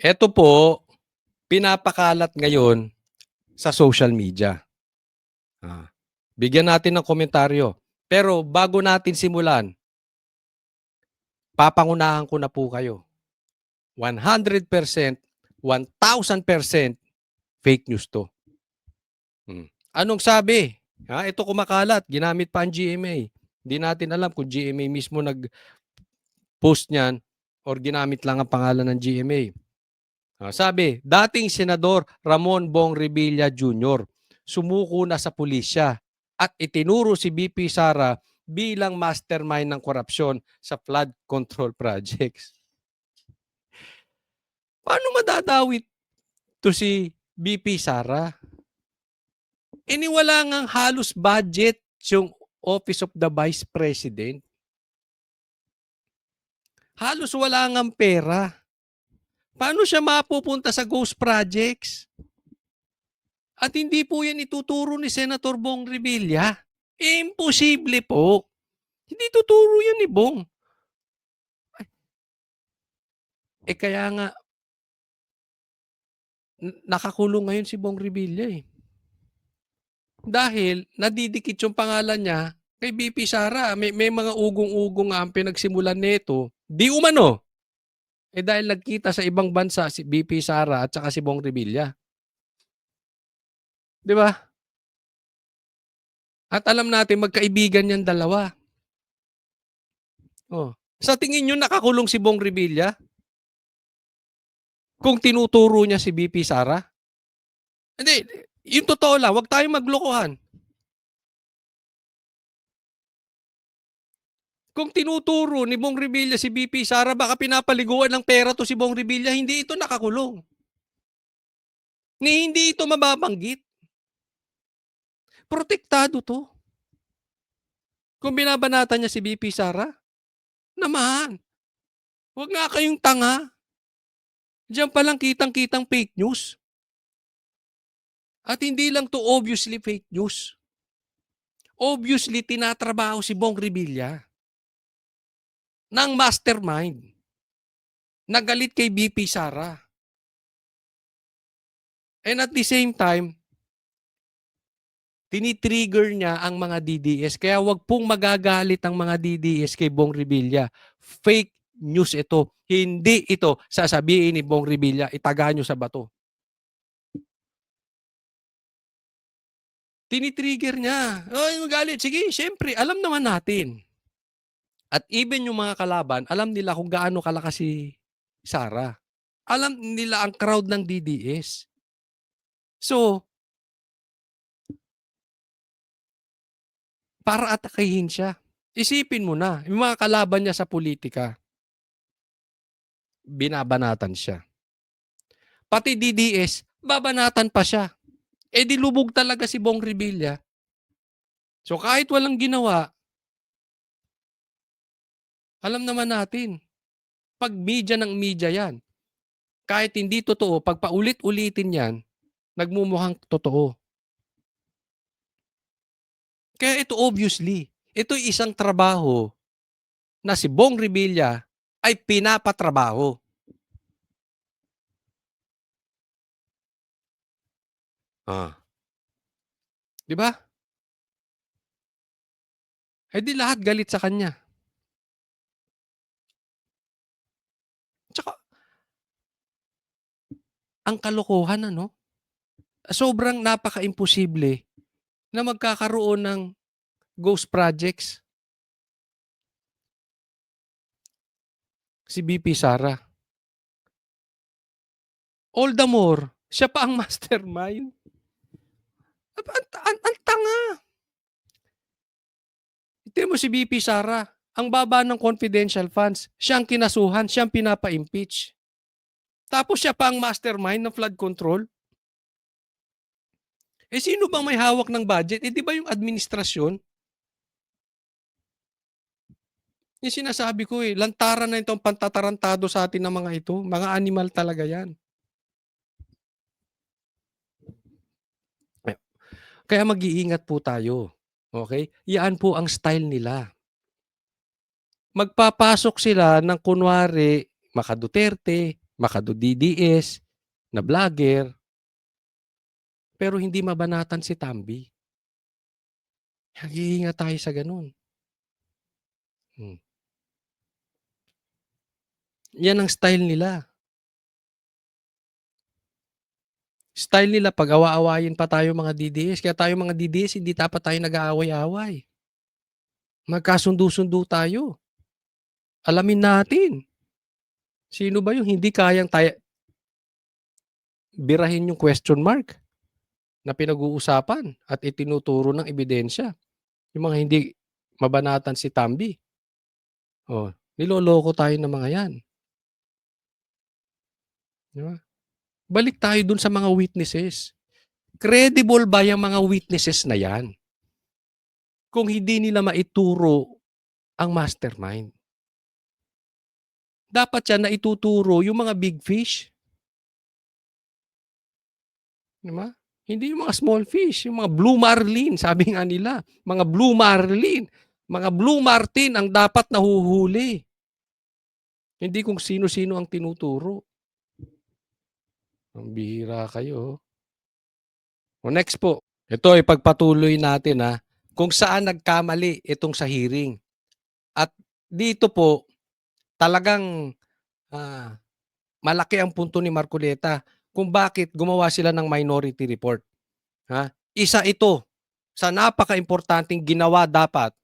Eto po, pinapakalat ngayon sa social media. Ah, Bigyan natin ng komentaryo. Pero bago natin simulan, papangunahan ko na po kayo. 100%, 1,000% fake news to. Anong sabi? Ito kumakalat, ginamit pa ang GMA. Hindi natin alam kung GMA mismo nag-post niyan or ginamit lang ang pangalan ng GMA. Sabi, dating Senador Ramon Bong Revilla Jr. sumuko na sa pulisya at itinuro si BP Sara bilang mastermind ng korupsyon sa flood control projects. Paano madadawit to si BP Sara? Wala ngang halos budget yung Office of the Vice President. Halos wala ngang pera. Paano siya mapupunta sa ghost projects? At hindi po yan ituturo ni Senator Bong Revilla. Imposible po. Hindi tuturo yan ni Bong. Kaya nga, nakakulong ngayon si Bong Revilla eh. Dahil nadidikit yung pangalan niya kay BP Sara. May mga ugong-ugong nga ang pinagsimulan nito. Di umano. Dahil nagkita sa ibang bansa si BP Sara at saka si Bong Revilla. Di ba? At alam natin magkaibigan yan dalawa. Sa tingin nyo nakakulong si Bong Revilla? Kung tinuturo niya si BP Sara? Hindi, yung totoo lang, wag tayong maglokohan. Kung tinuturo ni Bong Revilla si BP Sara, baka pinapaliguan ng pera to si Bong Revilla, hindi ito nakakulong. Hindi ito mababanggit. Protektado to. Kung binabanatan niya si BP Sara, naman. Huwag nga kayong tanga. Diyan palang kitang-kitang fake news. At hindi lang to obviously fake news. Obviously, tinatrabaho si Bong Revilla ng mastermind. Nagalit kay BP Sara. And at the same time, tinitrigger niya ang mga DDS. Kaya wag pong magagalit ang mga DDS kay Bong Revilla. Fake news ito. Hindi ito sasabihin ni Bong Revilla, itaga nyo sa bato. Tinitrigger niya. Magalit. Sige, syempre, alam naman natin. At even yung mga kalaban, alam nila kung gaano kalakas si Sara. Alam nila ang crowd ng DDS. So, para atakihin siya. Isipin mo na, yung mga kalaban niya sa politika, binabanatan siya. Pati DDS, babanatan pa siya. Di lubog talaga si Bong Revilla. So kahit walang ginawa, alam naman natin, pag media ng media yan, kahit hindi totoo, pag paulit-ulitin yan, nagmumukhang totoo. Kaya ito obviously, ito isang trabaho na si Bong Revilla ay pinapatrabaho. Di ba? Di lahat galit sa kanya. Tsaka, ang kalokohan ano? Sobrang napaka-imposible na magkakaroon ng ghost projects si BP Sara. All the more, siya pa ang mastermind. Ang tanga. Tingnan mo si BP Sara, ang baba ng confidential funds, siyang kinasuhan, siyang pinapa-impeach. Tapos siya pa ang mastermind ng flood control. Sino bang may hawak ng budget? Di ba yung administrasyon? Yung sinasabi ko lantaran na itong pantatarantado sa atin ng mga ito. Mga animal talaga yan. Kaya mag-iingat po tayo. Okay? Yan po ang style nila. Magpapasok sila ng kunwari, Maka Duterte, Makado DDS, na vlogger, pero hindi mabanatan si Tambi. Nag-iingat tayo sa ganun. Yan ang style nila. Style nila pag awa-awayin pa tayo mga DDS. Kaya tayo mga DDS, hindi dapat tayo nag-aaway-away. Magkasundo-sundo tayo. Alamin natin. Sino ba yung hindi kayang birahin yung question mark na pinag-uusapan at itinuturo ng ebidensya? Yung mga hindi mabanatan si Tambi. Niloloko tayo ng mga yan. Diba? Balik tayo dun sa mga witnesses. Credible ba yung mga witnesses na yan? Kung hindi nila maituro ang mastermind. Dapat yan na ituturo yung mga big fish. Diba? Hindi yung mga small fish, yung mga blue marlin, sabi nga nila. Mga blue marlin, mga blue martin ang dapat nahuhuli. Hindi kung sino-sino ang tinuturo. Ang bihira kayo. Next po. Ito ay pagpatuloy natin kung saan nagkamali itong sa hearing. At dito po, talagang malaki ang punto ni Marcoleta kung bakit gumawa sila ng minority report. Isa ito sa napaka-importanting ginawa dapat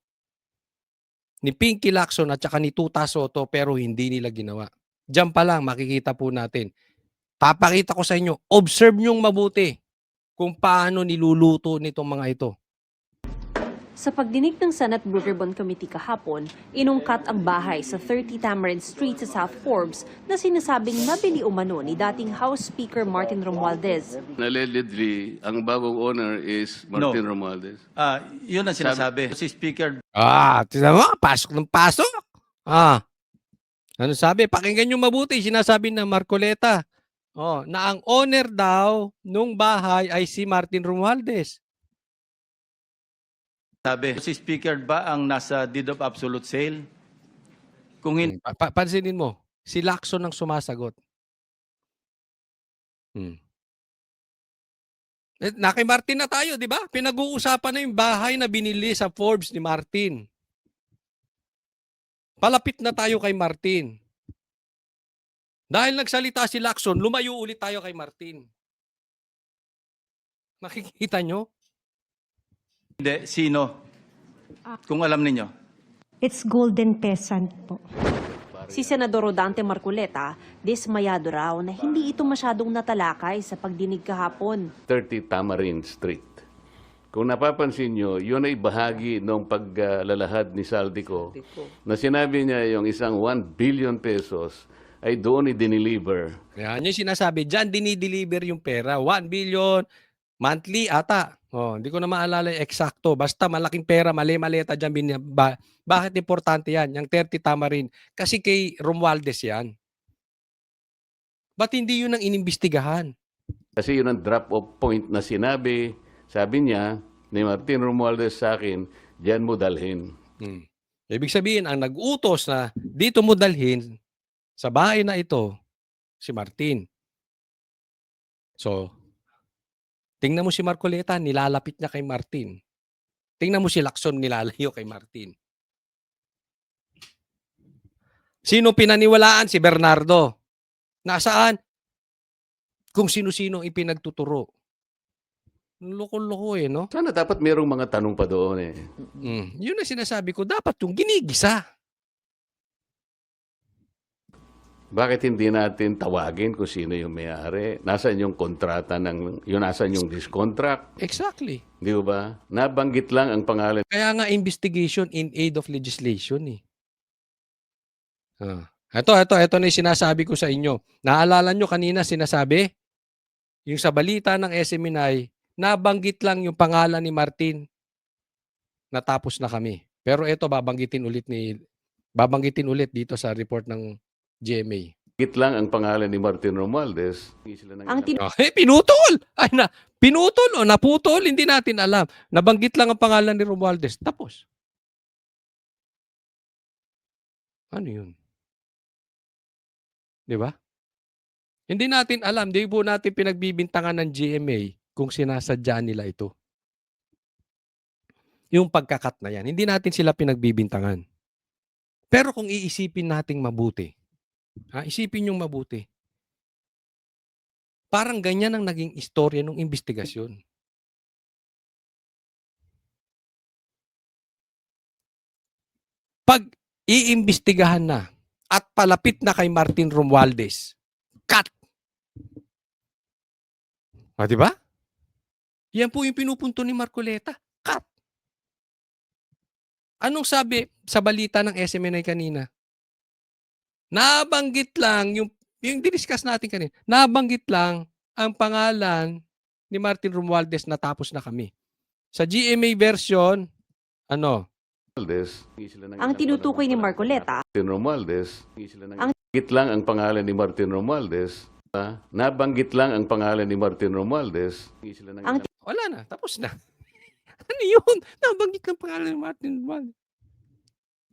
ni Pinky Lacson at saka ni Tuta Soto pero hindi nila ginawa. Diyan pa lang makikita po natin. Papakita ko sa inyo, observe nyong mabuti kung paano niluluto nitong mga ito. Sa pagdinig ng Senate Blue Ribbon Committee kahapon, inungkat ang bahay sa 30 Tamarind Street sa South Forbes na sinasabing nabili umano ni dating House Speaker Martin Romualdez. Allegedly, ang bagong owner is Martin Romualdez. Yun ang sinasabi. Si Speaker Tignan mo, pasok ng pasok. Ano sabi? Pakinggan nyo mabuti. Sinasabi ng Marcoleta na ang owner daw nung bahay ay si Martin Romualdez. sabi, si Speaker ba ang nasa deed of absolute sale? Kung hindi, Pansinin mo, si Lacson ang sumasagot. Na kay Martin na tayo, di ba? Pinag-uusapan na yung bahay na binili sa Forbes ni Martin. Palapit na tayo kay Martin. Dahil nagsalita si Lacson, lumayo ulit tayo kay Martin. Nakikita nyo? hindi, sino? Kung alam ninyo. It's Golden Peasant po. Si Senador Rodante Marcoleta, dismayado raw na hindi ito masyadong natalakay sa pagdinig kahapon. 30 Tamarind Street. Kung napapansin nyo, yun ay bahagi ng paglalahad ni Saldico na sinabi niya yung isang 1 billion pesos ay doon i-deliver. Yan yung sinasabi. Diyan dinideliver yung pera. 1 billion monthly ata. Hindi ko na maalala yung eksakto. Basta malaking pera, mali-maleta dyan. Bakit importante yan? Yung 30 Tamarind. Kasi kay Romualdez yan. Ba't hindi yun ang inimbestigahan? Kasi yun ang drop-off point na sinabi, sabi niya ni Martin Romualdez sa akin, diyan mo dalhin. Ibig sabihin, ang nag-utos na dito mo dalhin sa bahay na ito, si Martin. So, tingnan mo si Marcoleta, nilalapit niya kay Martin. Tingnan mo si Lacson, nilalayo kay Martin. Sino pinaniwalaan? Si Bernardo. Nasaan? Kung sino-sino ipinagtuturo. Loko-loko no? Sana dapat mayroong mga tanong pa doon Yun ang sinasabi ko, dapat yung ginigisa. Bakit hindi natin tawagin kung sino yung may-ari? Nasaan yung kontrata nasaan yung discontract? Exactly. Di ba? Nabanggit lang ang pangalan. Kaya nga investigation in aid of legislation Ito na yung sinasabi ko sa inyo. Naalala nyo kanina sinasabi? Yung sa balita ng SMNI, nabanggit lang yung pangalan ni Martin. Natapos na kami. Pero ito babanggitin ulit dito sa report ng GMA. Banggit lang ang pangalan ni Martin Romualdez. Ang Pinutol! Pinutol o naputol, hindi natin alam. Nabanggit lang ang pangalan ni Romualdez. Tapos. Ano yun? Di ba? Hindi natin alam, hindi po natin pinagbibintangan ng GMA kung sinasadya nila ito. Yung pagkakat na yan, hindi natin sila pinagbibintangan. Pero kung iisipin nating mabuti, isipin yung mabuti, parang ganyan ang naging istorya ng investigasyon. Pag iimbestigahan na at palapit na kay Martin Romualdez, cut! Di ba? Yan po yung pinupunto ni Marcoleta. Cut! Anong sabi sa balita ng SMNI kanina? Nabanggit lang, yung diniscuss natin kanina, nabanggit lang ang pangalan ni Martin Romualdez na tapos na kami. Sa GMA version, ano? Ang tinutukoy ni Marcoleta, Martin Romualdez, nabanggit lang ang pangalan ni Martin Romualdez. Nabanggit lang ang pangalan ni Martin Romualdez. Wala na, tapos na. Ano yun? Nabanggit lang pangalan ni Martin Romualdez.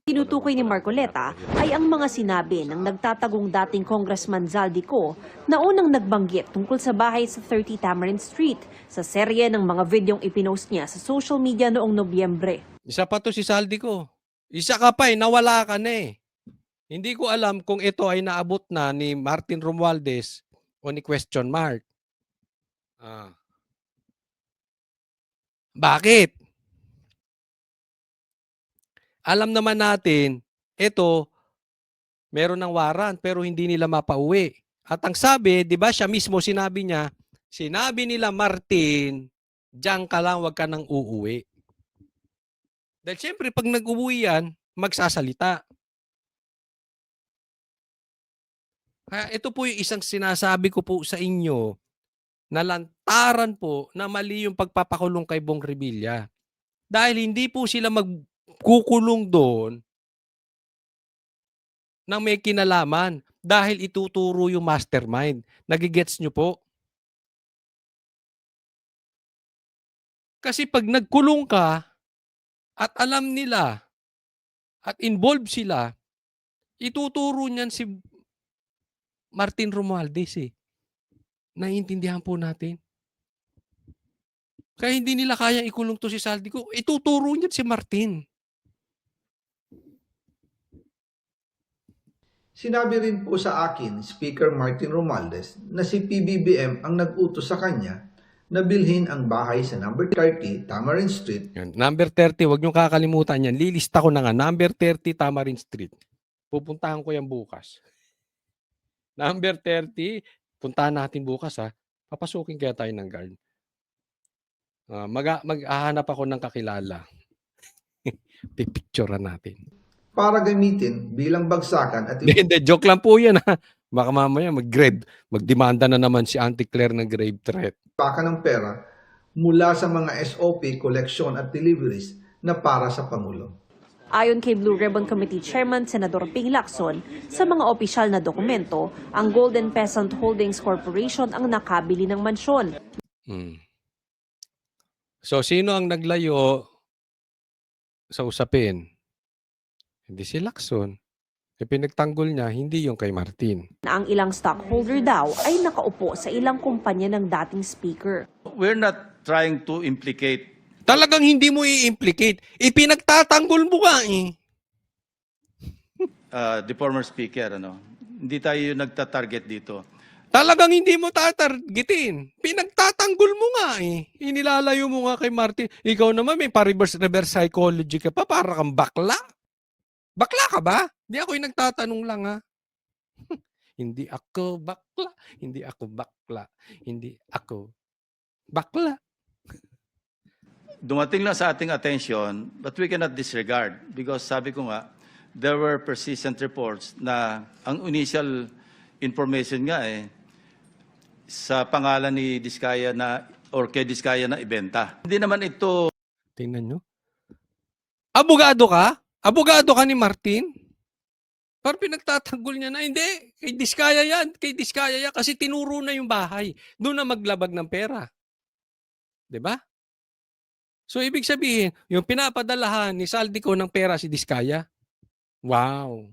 tinutukoy ni Marcoleta ay ang mga sinabi ng nagtatagong dating Congressman Zaldico na unang nagbanggit tungkol sa bahay sa 30 Tamarind Street sa serye ng mga videong ipinost niya sa social media noong Nobyembre. Isa pa to si Zaldico. Isa ka pa nawala ka na eh. Hindi ko alam kung ito ay naabot na ni Martin Romualdez o ni question mark. Bakit? Alam naman natin, ito, meron ng warrant pero hindi nila mapauwi. At ang sabi, di ba siya mismo sinabi niya, sinabi nila Martin, diyan ka lang, wag ka nang uuwi. Dahil siyempre, pag nag-uwi yan, magsasalita. Kaya ito po yung isang sinasabi ko po sa inyo na lantaran po na mali yung pagpapakulong kay Bong Revilla. Dahil hindi po sila magkukulong doon nang may kinalaman dahil ituturo yung mastermind. Nagigets nyo po? Kasi pag nagkulong ka at alam nila at involved sila, ituturo niyan si Martin Romualdez eh. Naiintindihan po natin. Kaya hindi nila kaya ikulong to si Zaldico. Ituturo niyan si Martin. Sinabi rin po sa akin, Speaker Martin Romualdez, na si PBBM ang nag-utos sa kanya na bilhin ang bahay sa number 30 Tamarind Street. Yan. Number 30, wag niyong kakalimutan yan. Lilista ko na nga. Number 30 Tamarind Street. Pupuntahan ko yan bukas. Number 30, puntahan natin bukas ha. Papasukin kaya tayo ng guard. Mag-ahanap ako ng kakilala. Pipicturean natin. Para gamitin bilang bagsakan at Hindi, joke lang po yan ha. Baka mamaya magdemanda na naman si Auntie Claire ng grave threat. impakan ng pera mula sa mga SOP, collection at deliveries na para sa Pangulo. Ayon kay Blue Ribbon Committee Chairman Senador Ping Lacson, sa mga opisyal na dokumento, ang Golden Peasant Holdings Corporation ang nakabili ng mansyon. So, sino ang naglayo sa usapin? Hindi si Lacson. Pinagtanggol niya, hindi yung kay Martin. Na ang ilang stockholder daw ay nakaupo sa ilang kumpanya ng dating speaker. We're not trying to implicate. Talagang hindi mo i-implicate. Ipinagtatanggol mo ka eh. The former speaker, hindi tayo nagta-target dito. Talagang hindi mo tatargetin. Pinagtatanggol mo nga eh. Inilalayo mo nga kay Martin. Ikaw naman may pa-reverse psychology ka pa. Para kang bakla. Bakla ka ba? Hindi ako yung nagtatanong lang ha. Hindi ako bakla. Hindi ako bakla. Hindi ako bakla. Dumating lang sa ating attention, but we cannot disregard because sabi ko nga, there were persistent reports na ang initial information nga sa pangalan ni Diskaya na or kay Diskaya na ibenta. Hindi naman ito. Tingnan nyo. Abogado ka? Abogado ka ni Martin? Parang pinagtatanggol niya na, hindi, kay Diskaya yan, kasi tinuro na yung bahay. Doon na maglabag ng pera. 'Di ba? So, ibig sabihin, yung pinapadalahan ni Zaldico ng pera si Diskaya. Wow.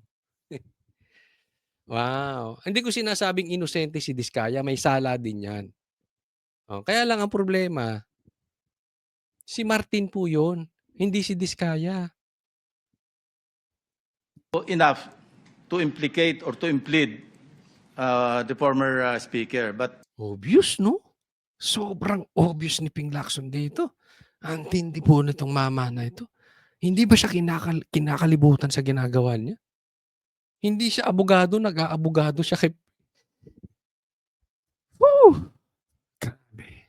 Wow. Hindi ko sinasabing inosente si Diskaya, may sala din 'yan. Oh, kaya lang ang problema, si Martin po 'yun, hindi si Diskaya. Enough to implicate or to implead the former speaker. But Obvious, no? Sobrang obvious ni Ping Lacson dito. Ang tindi po nitong mama na ito. Hindi ba siya kinakalibutan sa ginagawa niya? Hindi siya abogado, nag-aabogado siya kay... Woo! Grabe.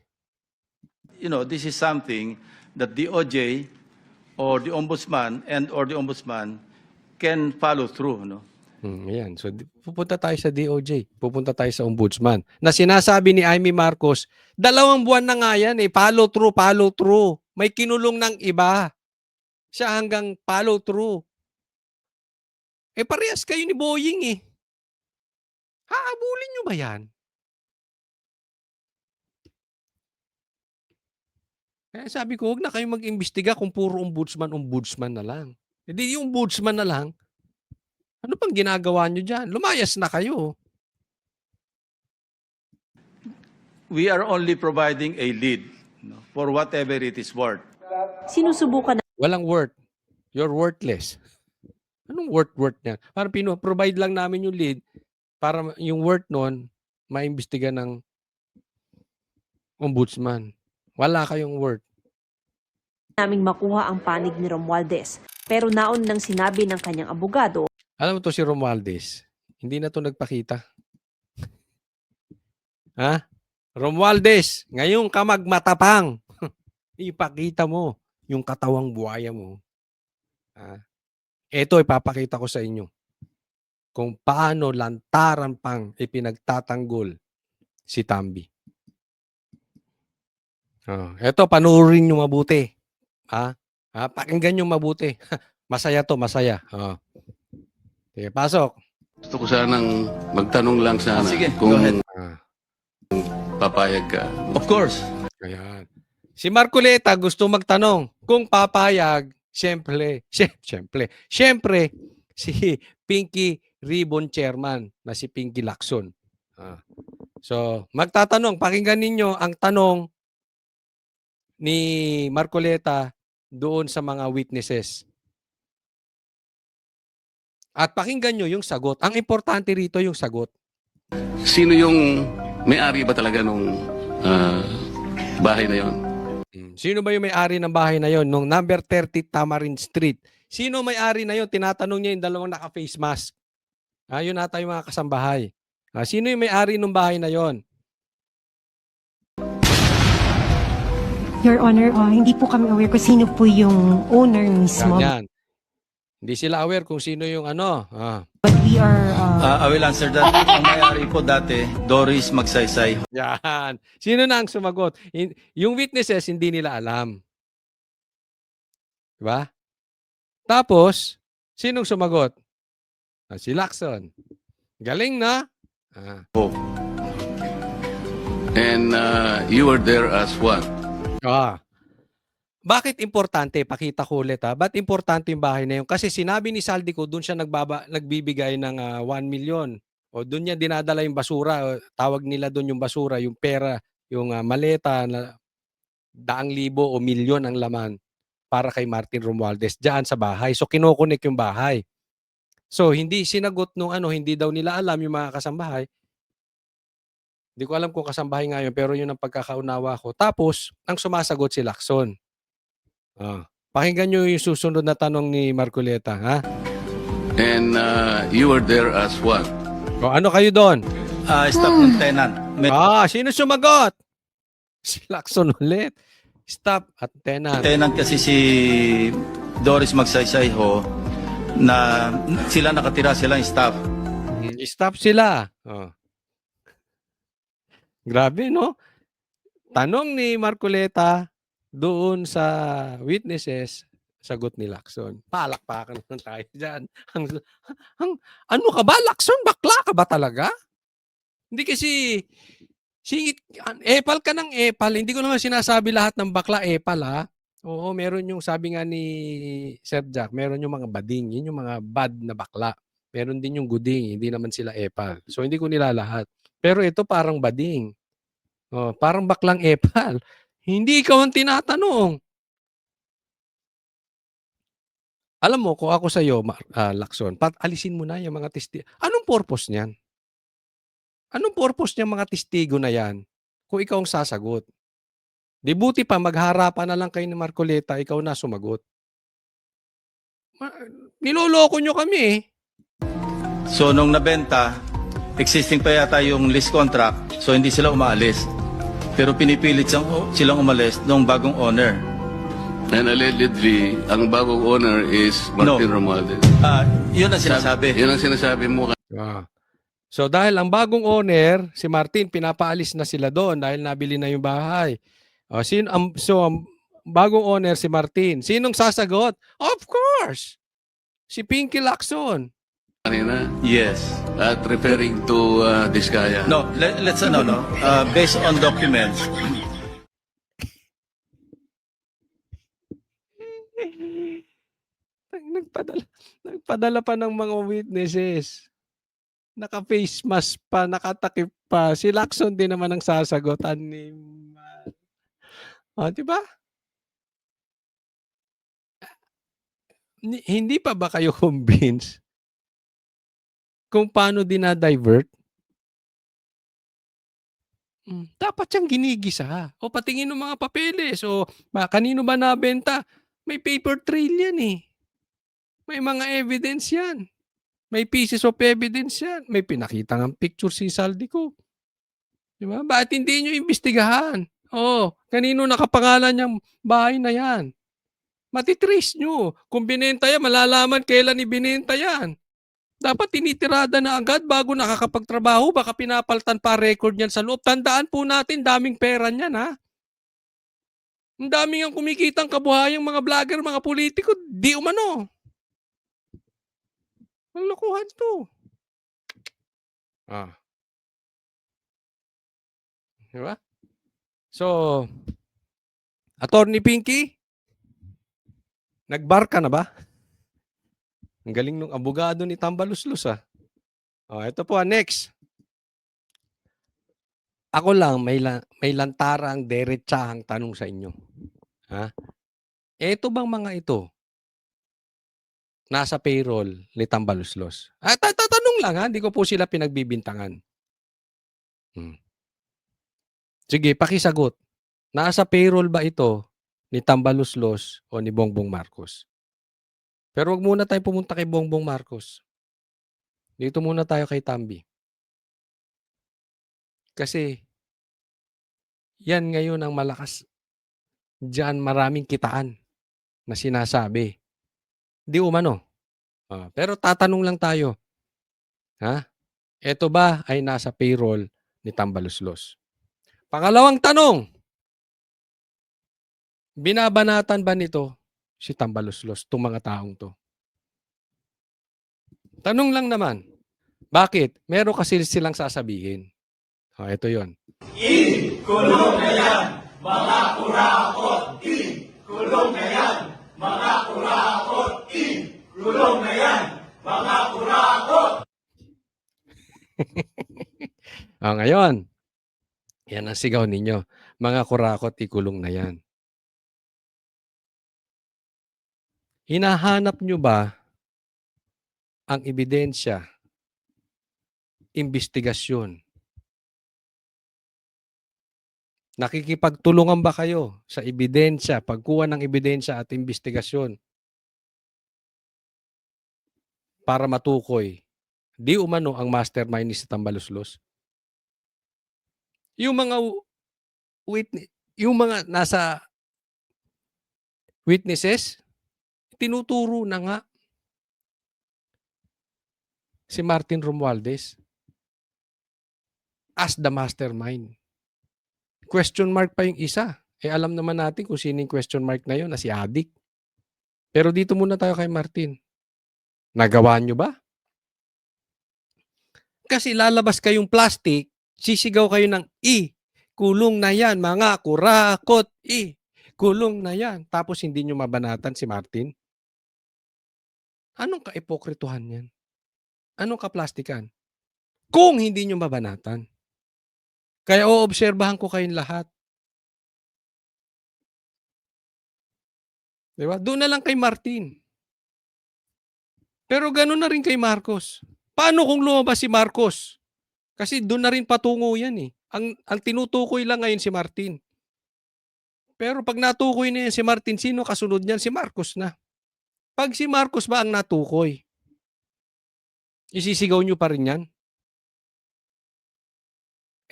this is something that the OJ or the ombudsman or the ombudsman can follow through. Ayan. So, pupunta tayo sa DOJ. Pupunta tayo sa ombudsman. Na sinasabi ni Amy Marcos, 2 buwan na nga yan eh. Follow through, follow through. May kinulong ng iba. Siya hanggang follow through. Eh, parehas kayo ni Boying eh. Haabulin nyo ba yan? Kaya sabi ko, huwag na kayong mag-imbestiga kung puro ombudsman na lang. Hindi yung ombudsman na lang. Ano pang ginagawa nyo dyan? Lumayas na kayo. We are only providing a lead for whatever it is worth. Sinusubukan Walang worth. You're worthless. Anong worth niyan? Parang provide lang namin yung lead para yung worth nun, maimbestiga ng ombudsman. Wala kayong worth. naming makuha ang panig ni Romualdez. Pero naon nang sinabi ng kanyang abogado, Alam mo to si Romualdez, hindi na to nagpakita. Ha? Romualdez, ngayon ka magmatapang. Ipakita mo yung katawang buhaya mo. Ha? Ito ipapakita ko sa inyo kung paano lantaran pang ipinagtatanggol si Tambi. Ito, panoorin nyo mabuti. Pakinggan nyo mabuti. Masaya to, masaya. Sige, pasok. Gusto ko sanang magtanong lang sana Sige, kung go ahead. papayag ka. Of course. Ayan. Si Marcoleta gusto magtanong kung papayag, siyempre, si Pinky Ribbon Chairman na si Pinky Lacson. So, magtatanong, pakinggan ninyo ang tanong ni Marcoleta doon sa mga witnesses. At pakinggan nyo yung sagot. Ang importante rito yung sagot. Sino yung may-ari ba talaga nung bahay na yon? Sino ba yung may-ari ng bahay na yon nung number 30 Tamarind Street? Sino may-ari na yon? Tinatanong niya yung dalawang naka-face mask. Yun ata yung mga kasambahay. Sino yung may-ari ng bahay na yon? Your Honor, hindi po kami aware kung sino po yung owner mismo. Yan. Hindi sila aware kung sino yung ano. But we are... I will answer that. Ang may-ari po dati, Doris Magsaysay. Yan. Sino na ang sumagot? Yung witnesses, hindi nila alam. Diba? Tapos, sinong sumagot? Si Lacson. Galing na. And you were there as what? Bakit importante? Pakita ko ulit ha. Ba't importante yung bahay na yun? Kasi sinabi ni Saldico, doon siya nagbibigay ng 1 million. O doon niya dinadala yung basura. Tawag nila doon yung basura, yung pera, yung maleta na 100,000 o milyon ang laman para kay Martin Romualdez diyan sa bahay. So kinokonek yung bahay. So hindi sinagot nung hindi daw nila alam yung mga kasambahay. Hindi ko alam kung kasambahay nga yun, pero yun ang pagkakaunawa ko. Tapos, ang sumasagot si Lacson. Pakinggan nyo yung susunod na tanong ni Marcoleta, ha? And you were there as what? O, ano kayo doon? Staff ng tenant. Sino sumagot? Si Lacson ulit. Staff at tenant. Tenant kasi si Doris Magsaysay ho, na sila nakatira, sila yung staff. Staff sila. Grabe, no? Tanong ni Marcoleta doon sa witnesses, sagot ni Lacson. Palakpakan naman tayo dyan. Ano ka ba, Lacson? Bakla ka ba talaga? Hindi kasi, epal ka ng epal. Hindi ko naman sinasabi lahat ng bakla epal, ha? Oo, meron yung sabi nga ni Sir Jack, meron yung mga bading. Yun yung mga bad na bakla. Meron din yung guding, hindi naman sila epal. So hindi ko nilalahat. Pero ito parang bading. Oh, parang baklang epal. Hindi ikaw ang tinatanong. Alam mo, kung ako sa'yo, Lacson, alisin mo na yung mga testigo. Anong purpose niyan? Anong purpose niyang mga testigo na yan kung ikaw ang sasagot? Di buti pa, magharapan na lang kayo ni Marcoleta, ikaw na sumagot. Niloloko nyo kami eh. So nung nabenta, existing pa yata yung lease contract, so hindi sila umaalis. Pero pinipilit silang umalis nung bagong owner. And allegedly, ang bagong owner is Martin Romualdez. Yun ang sinasabi. Yun ang sinasabi mo. So dahil ang bagong owner, si Martin, pinapaalis na sila doon dahil nabili na yung bahay. Ang bagong owner si Martin. Sinong sasagot? Of course! Si Pinky Lacson. Kanina, Yes. at referring to Diskaya. No, let's based on documents. Nagpadala pa ng mga witnesses. Naka-face mask pa, nakatakip pa. Si Lacson din naman ang sasagot. Di ba? Hindi pa ba kayo convinced kung paano dinadivert? Dapat siyang ginigisa. O patingin ng mga papeles. O kanino ba nabenta? May paper trail yan eh. May mga evidence yan. May pieces of evidence yan. May pinakita ng picture si Saldico. Di ba? Bakit hindi nyo imbestigahan? Kanino nakapangalan yung bahay na yan? Matitrace nyo. Kung binenta yan, malalaman kailan ibinenta yan. Dapat tinitirada na agad bago nakakapagtrabaho. Baka pinapaltan pa record niyan sa loob. Tandaan po natin, daming pera niyan ha. Ang daming ang kumikitang kabuhayang mga vlogger, mga politiko. Di umano. Ang lokohan to. Diba? So, Attorney Pinky, nagbar ka na ba? Ang galing nung abogado ni Tambaluslos ah. Ito po next. Ako lang may lantarang deretsahang tanong sa inyo. Ito bang mga ito nasa payroll ni Tambaluslos? Tatanong lang ha, hindi ko po sila pinagbibintangan. Sige, pakisagot. Nasa payroll ba ito ni Tambaluslos o ni Bongbong Marcos? Pero wag muna tayo pumunta kay Bongbong Marcos. Dito muna tayo kay Tambi. Kasi yan ngayon ang malakas. Diyan maraming kitaan na sinasabi. Di umano. Pero tatanong lang tayo. Ito ba ay nasa payroll ni Tambaluslos? Pangalawang tanong. Binabanatan ba nito si Tambaluslos, itong mga taong to? Tanong lang naman. Bakit? Meron kasi silang sasabihin. Ito yon. Kulong na yan, mga kurakot! Kulong na yan, mga kurakot! Kulong na yan, mga kurakot! Ngayon, yan ang sigaw ninyo. Mga kurakot, ikulong na yan. Hinahanap nyo ba ang ebidensya, imbestigasyon? Nakikipagtulungan ba kayo sa ebidensya, pagkuha ng ebidensya at imbestigasyon para matukoy di umano ang mastermind ni Tambaluslos? Yung mga nasa witnesses, tinuturo na nga si Martin Romualdez as the mastermind. Question mark pa yung isa. Alam naman natin kung sino yung question mark na yun, na si Adik. Pero dito muna tayo kay Martin. Nagawa nyo ba? Kasi lalabas kayong plastic, sisigaw kayo ng kulong na yan, mga kurakot, kulong na yan. Tapos hindi nyo mabanatan si Martin? Anong kaipokrituhan yan? Anong kaplastikan? Kung hindi nyo mabanatan. Kaya oobserbahan ko kayong lahat. Di ba? Doon na lang kay Martin. Pero gano'n na rin kay Marcos. Paano kung lumabas si Marcos? Kasi doon na rin patungo yan eh. Ang tinutukoy lang ngayon si Martin. Pero pag natukoy na yan si Martin, sino kasunod niyan? Si Marcos na. Pag si Marcos ba ang natukoy, isisigaw nyo pa rin yan?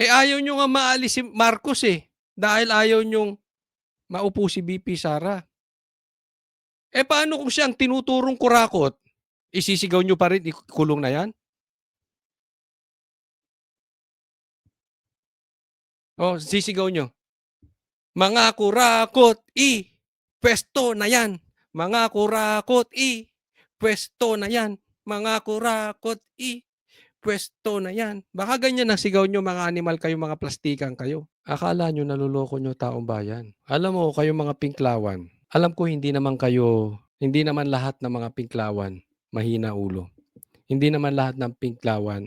Eh ayaw nyo nga maalis si Marcos eh. Dahil ayaw nyong maupo si BP Sara. Eh paano kung siya ang tinuturong kurakot? Isisigaw nyo pa rin, ikulong na yan? O, sisigaw nyo. Mga kurakot, pwesto na yan. Mga kurakot, pwesto na yan. Mga kurakot, pwesto na yan. Baka ganyan ang sigaw nyo, mga animal kayo, mga plastikan kayo. Akala nyo naluloko nyo taong bayan. Alam mo, kayo mga pinklawan, alam ko hindi naman lahat ng mga pinklawan mahina ulo. Hindi naman lahat ng pinklawan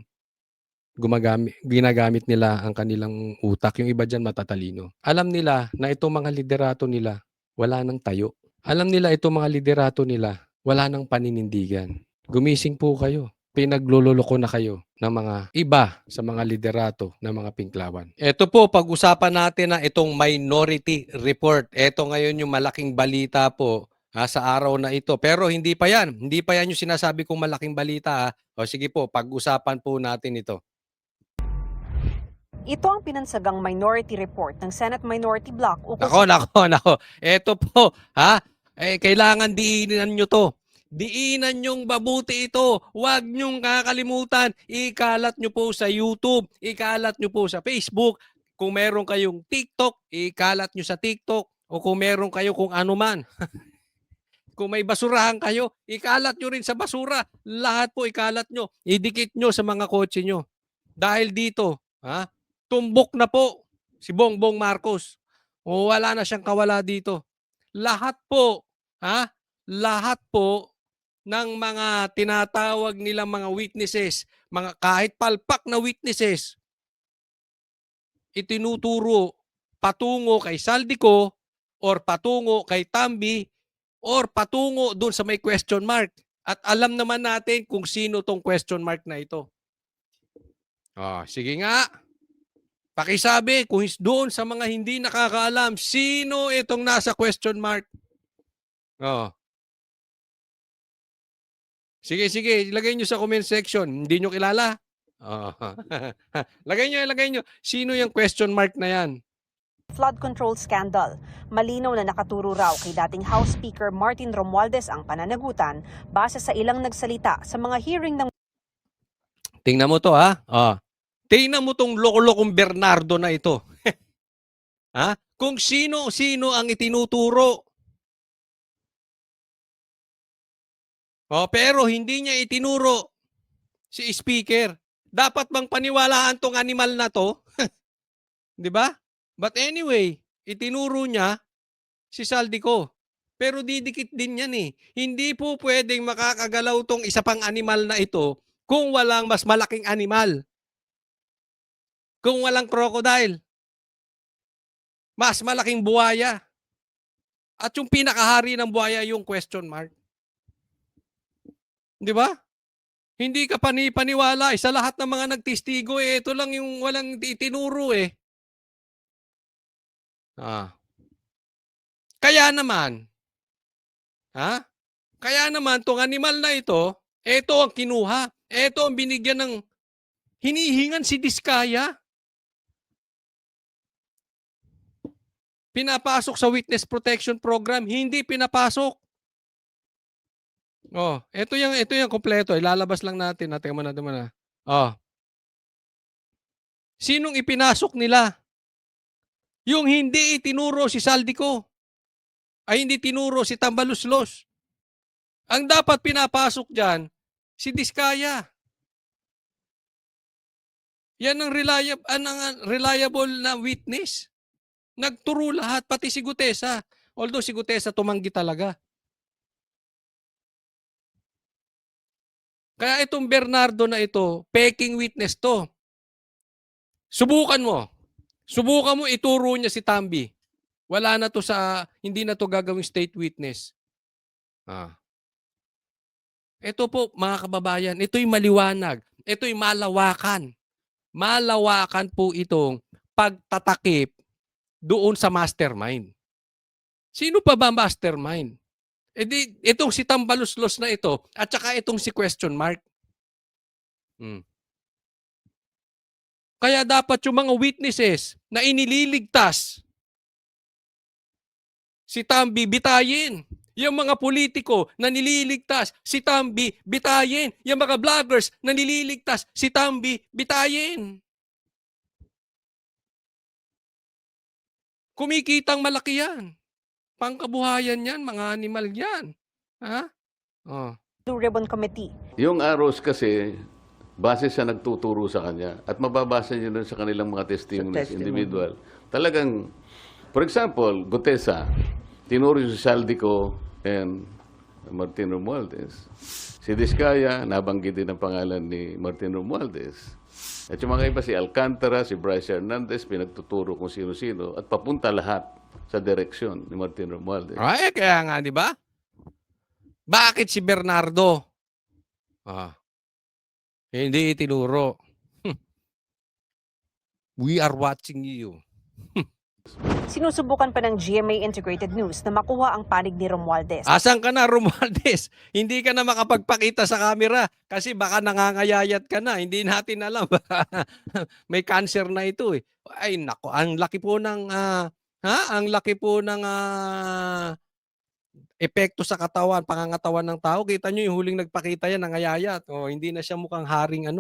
ginagamit nila ang kanilang utak. Yung iba dyan matatalino. Alam nila na itong mga liderato nila wala nang tayo. Alam nila itong mga liderato nila wala nang paninindigan. Gumising po kayo. Pinagluloloko na kayo ng mga iba sa mga liderato ng mga pinklawan. Ito po, pag-usapan natin na itong minority report. Ito ngayon yung malaking balita po sa araw na ito. Pero hindi pa yan. Hindi pa yan yung sinasabi kong malaking balita. O sige po, pag-usapan po natin ito. Ito ang pinansagang minority report ng Senate Minority Block ukol Nako. Ito po, kailangan diinan nyo to. Diinan nyong mabuti ito. Huwag nyong kakalimutan. Ikalat nyo po sa YouTube. Ikalat nyo po sa Facebook. Kung meron kayong TikTok, ikalat nyo sa TikTok. O kung meron kayo kung ano man. Kung may basurahan kayo, ikalat nyo rin sa basura. Lahat po ikalat nyo. Idikit nyo sa mga kotse nyo. Dahil dito, tumbok na po si Bongbong Marcos. O wala na siyang kawala dito. Lahat po, lahat po ng mga tinatawag nilang mga witnesses, mga kahit palpak na witnesses, itinuturo patungo kay Saldico or patungo kay Tambi or patungo doon sa may question mark. At alam naman natin kung sino tong question mark na ito. Sige nga. Pakisabi kung doon sa mga hindi nakakaalam, sino itong nasa question mark? Sige, ilagay nyo sa comment section. Hindi nyo kilala? Lagay nyo. Sino yung question mark na yan? flood control scandal. Malinaw na nakaturo raw kay dating House Speaker Martin Romualdez ang pananagutan base sa ilang nagsalita sa mga hearing ng Tingnan mo to Tingnan mo tong loko-lokong Bernardo na ito. Kung sino ang itinuturo. Pero hindi niya itinuro si Speaker. Dapat bang paniwalaan tong animal na to? 'Di ba? But anyway, itinuro niya si Saldico. Pero didikit din yan eh. Hindi po pwedeng makakagalaw tong isa pang animal na ito kung walang mas malaking animal. Kung walang crocodile. Mas malaking buhaya. At yung pinakahari ng buhaya yung question mark. Di ba? Hindi ka paniwala. Sa lahat ng mga nagtestigo ito lang yung walang itinuro eh. Kaya naman, tong animal na ito ang kinuha. Ito ang binigyan ng hinihingan si Diskaya. Pinapasok sa witness protection program, hindi pinapasok. Ito yung kompleto. Ilalabas lang natin. Tingnan mo na. Sinong ipinasok nila? Yung hindi itinuro si Saldico. Ay hindi tinuro si Tambaluslos. Ang dapat pinapasok dyan, si Diskaya. Yan ang reliable na witness. Nagturo lahat, pati si Gutesa. Although si Gutesa tumanggi talaga. Kaya itong Bernardo na ito, peking witness to. Subukan mo. Subukan mo ituro niya si Tambi. Wala na to hindi na to gagawing state witness. Ito po, mga kababayan, ito'y maliwanag. Ito'y malawakan. Malawakan po itong pagtatakip doon sa mastermind. Sino pa ba mastermind? Itong si Tambaluslos na ito at saka itong si question mark. Kaya dapat yung mga witnesses na inililigtas si Tambi, bitayin. Yung mga politiko na nililigtas si Tambi, bitayin. Yung mga vloggers na nililigtas si Tambi, bitayin. Kumikitang malaki yan. Pangkabuhayan yan, mga animal yan. Ha? Blue Ribbon Committee. Yung arrows kasi, base sa nagtuturo sa kanya at mababasa niyo dun sa kanilang mga testimonies, individual. Talagang, for example, Gutesa, tinuro si Saldico and Martin Romualdez. Si Diskaya, nabanggit din ang pangalan ni Martin Romualdez. At yung mga iba, si Alcantara, si Bryce Hernandez, pinagtuturo kung sino-sino at papunta lahat sa direksyon ni Martin Romualdez. Ay, kaya nga, di ba? Bakit si Bernardo? Hindi itinuro. We are watching you. Sinusubukan pa ng GMA Integrated News na makuha ang panig ni Romualdez. Asan ka na, Romualdez? Hindi ka na makapagpakita sa camera kasi baka nangangayayat ka na. Hindi natin alam. May cancer na ito eh. Ay nako, ang laki po ng ang laki po ng epekto sa katawan, pangangatawan ng tao. Kita nyo yung huling nagpakita yan, nangayayat. Hindi na siya mukhang haring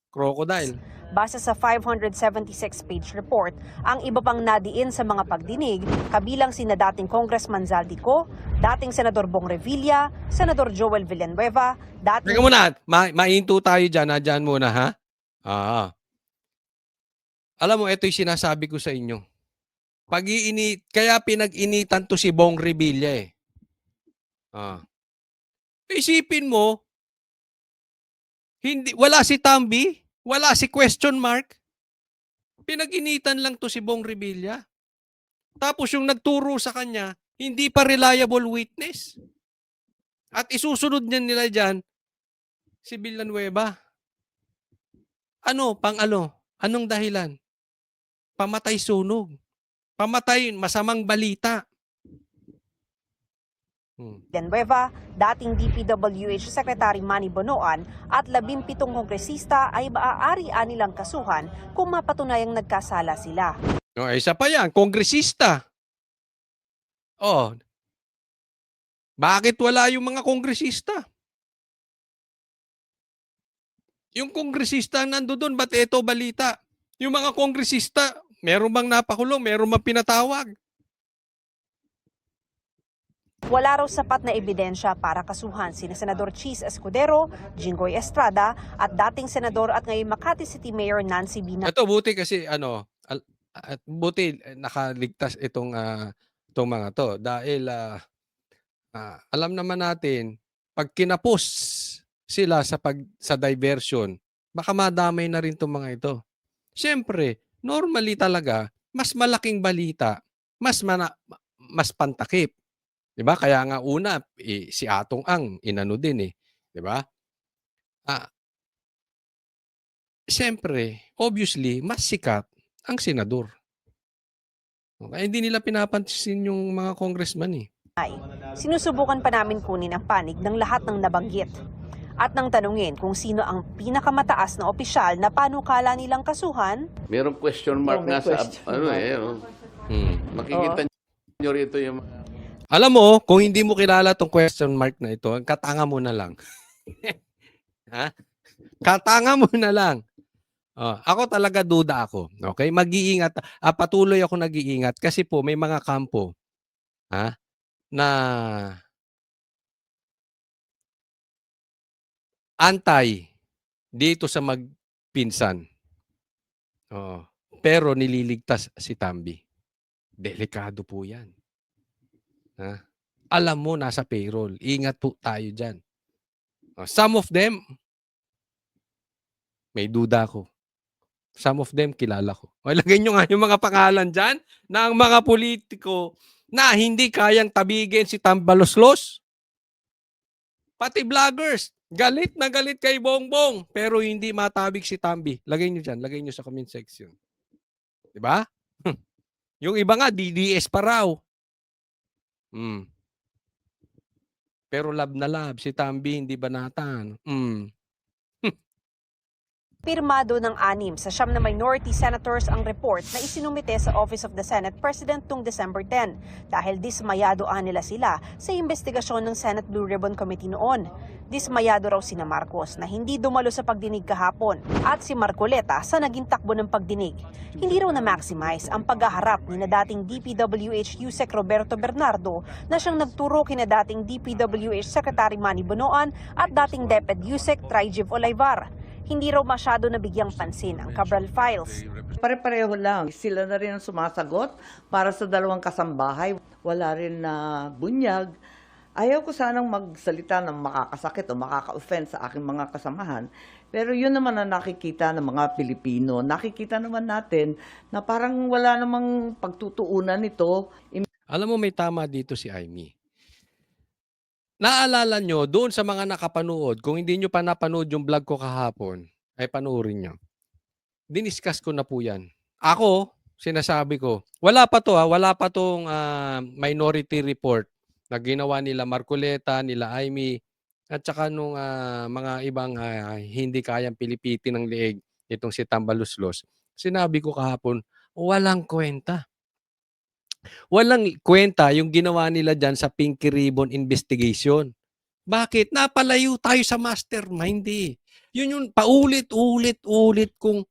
crocodile. Base sa 576-page report, ang iba pang nadiin sa mga pagdinig, kabilang sina dating Congressman Zaldico, dating Senador Bong Revilla, Senador Joel Villanueva, dating... Teka muna, mainto tayo dyan, dyan muna ha? Alam mo, ito yung sinasabi ko sa inyo. Kaya pinag-initan to si Bong Revilla eh. Isipin mo, wala si Tambi, wala si question mark. Pinag-initan lang to si Bong Revilla. Tapos yung nagturo sa kanya, hindi pa reliable witness. At isusunod niya nila dyan, si Villanueva. Anong dahilan? Pamatay sunog. Pamatay, masamang balita. Villanueva, dating DPWH Secretary Manny Bonoan at 17 kongresista ay maaari nilang kasuhan kung mapatunayang nagkasala sila. Isa pa yan, kongresista. Bakit wala yung mga kongresista? Yung kongresista nandoon, ba't ito balita? Yung mga kongresista, meron bang napakulong, meron bang pinatawag? Wala raw sapat na ebidensya para kasuhan sina Senador Chis Escudero, Jinggoy Estrada at dating Senador at ngayon Makati City Mayor Nancy Binay. Ito buti kasi buti nakaligtas itong mga to dahil alam naman natin pag kinapos sila sa diversion, baka madamay na rin itong mga ito. Siyempre, normally talaga mas malaking balita, mas pantakip. 'Di ba? Kaya nga una si Atong Ang inano din eh, 'di ba? Siyempre, obviously, mas sikat ang senador. Kaya hindi nila pinapansin yung mga congressman eh. Sinusubukan pa namin kunin ang panig ng lahat ng nabanggit at nang tanungin kung sino ang pinakamataas na opisyal na panukala nilang kasuhan. Merong question mark nga sa makikita nyo rito yung Alam mo, kung hindi mo kilala tong question mark na ito, katanga mo na lang. Ha? Katanga mo na lang. Ako talaga duda ako. Okay? Mag-iingat. Patuloy ako nag-iingat kasi po may mga kampo na anti dito sa magpinsan. Pero nililigtas si Tambi. Delikado po yan. Alam mo, nasa payroll. Ingat po tayo dyan. Some of them, May duda ko. Some of them kilala ko. O ilagay nyo nga yung mga pangalan dyan ng mga politiko na hindi kayang tabigin si Tambaloslos. Pati vloggers, galit na galit kay Bongbong, pero hindi matabig si Tambi. Lagay nyo dyan, lagay nyo sa comment section. Diba? Yung iba nga, DDS pa raw. Pero love na love, si Tambi hindi banatan. Pirmado ng 6 sa 9 na minority senators ang report na isinumite sa Office of the Senate President noong December 10 dahil dismayado nila sila sa investigasyon ng Senate Blue Ribbon Committee noon. Dismayado raw sina Marcos na hindi dumalo sa pagdinig kahapon at si Marcoleta sa naging takbo ng pagdinig. Hindi raw na-maximize ang paghaharap ni na dating DPWH Yusek Roberto Bernardo na siyang nagturo kina dating DPWH Secretary Manny Bonoan at dating DepEd Yusek Trijiv Olivar. Hindi raw masyado nabigyang pansin ang Cabral Files. Pare-pareho lang. Sila na rin ang sumasagot para sa dalawang kasambahay. Wala rin na bunyag. Ayaw ko sanang magsalita ng makakasakit o makaka-offend sa aking mga kasamahan. Pero yun naman ang nakikita ng mga Pilipino. Nakikita naman natin na parang wala namang pagtutuunan nito. Alam mo, may tama dito si Amy. Naalala nyo, doon sa mga nakapanood, kung hindi nyo pa napanood yung vlog ko kahapon, ay panoorin nyo. Diniscuss ko na po yan. Ako, sinasabi ko, wala pa to wala pa tong minority report na ginawa nila Marcoleta, nila Amy, at saka nung mga ibang hindi kayang pilipitin ng leeg, itong si Tambaloslos. Sinabi ko kahapon, walang kwenta. Walang kwenta yung ginawa nila dyan sa Pinky Ribbon investigation. Bakit? Napalayo tayo sa mastermind eh. Yun yung paulit-ulit kung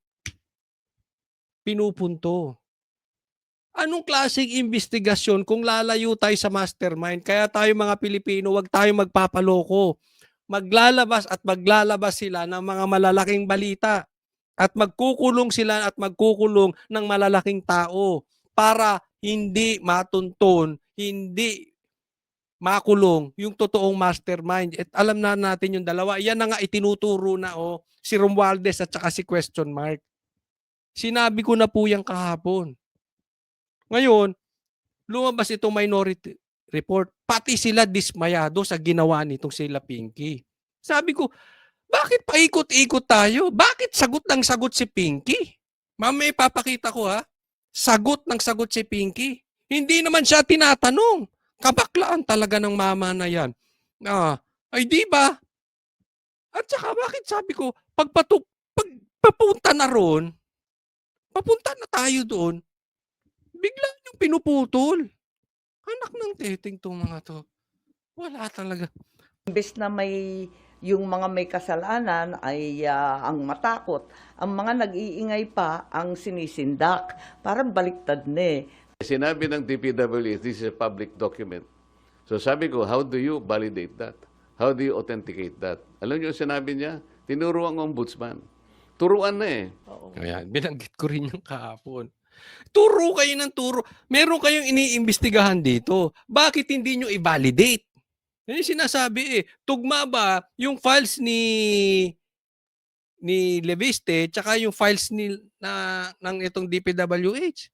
pinupunto. Anong klaseng investigasyon kung lalayo tayo sa mastermind? Kaya tayo mga Pilipino, wag tayo magpapaloko. Maglalabas sila ng mga malalaking balita. At magkukulong sila at magkukulong ng malalaking tao para hindi matunton, hindi makulong yung totoong mastermind. At alam na natin yung dalawa. Yan na nga itinuturo na si Romualdez at saka si question mark. Sinabi ko na po yan kahapon. Ngayon, lumabas itong minority report. Pati sila dismayado sa ginawa nitong sila Pinky. Sabi ko, bakit paikot-ikot tayo? Bakit sagot ng sagot si Pinky? Mamaya ipapakita ko Sagot ng sagot si Pinky. Hindi naman siya tinatanong. Kabaklaan talaga ng mama na yan. Ay di ba? At saka bakit sabi ko, papunta na ron, papunta na tayo doon, bigla yung pinuputol. Anak ng teting tong mga to. Wala talaga. Imbes na yung mga may kasalanan ay ang matakot. Ang mga nag-iingay pa ang sinisindak. Parang baliktad na eh. Sinabi ng DPWH, this is a public document. So sabi ko, how do you validate that? How do you authenticate that? Alam niyo sinabi niya? Tinuro ang ombudsman. Turuan na eh. Ayan, binanggit ko rin yung kahapon. Turo kayo ng turo. Meron kayong iniimbestigahan dito. Bakit hindi nyo i-validate? Yan yung sinasabi Tugma ba yung files ni Leviste tsaka yung files ng itong DPWH?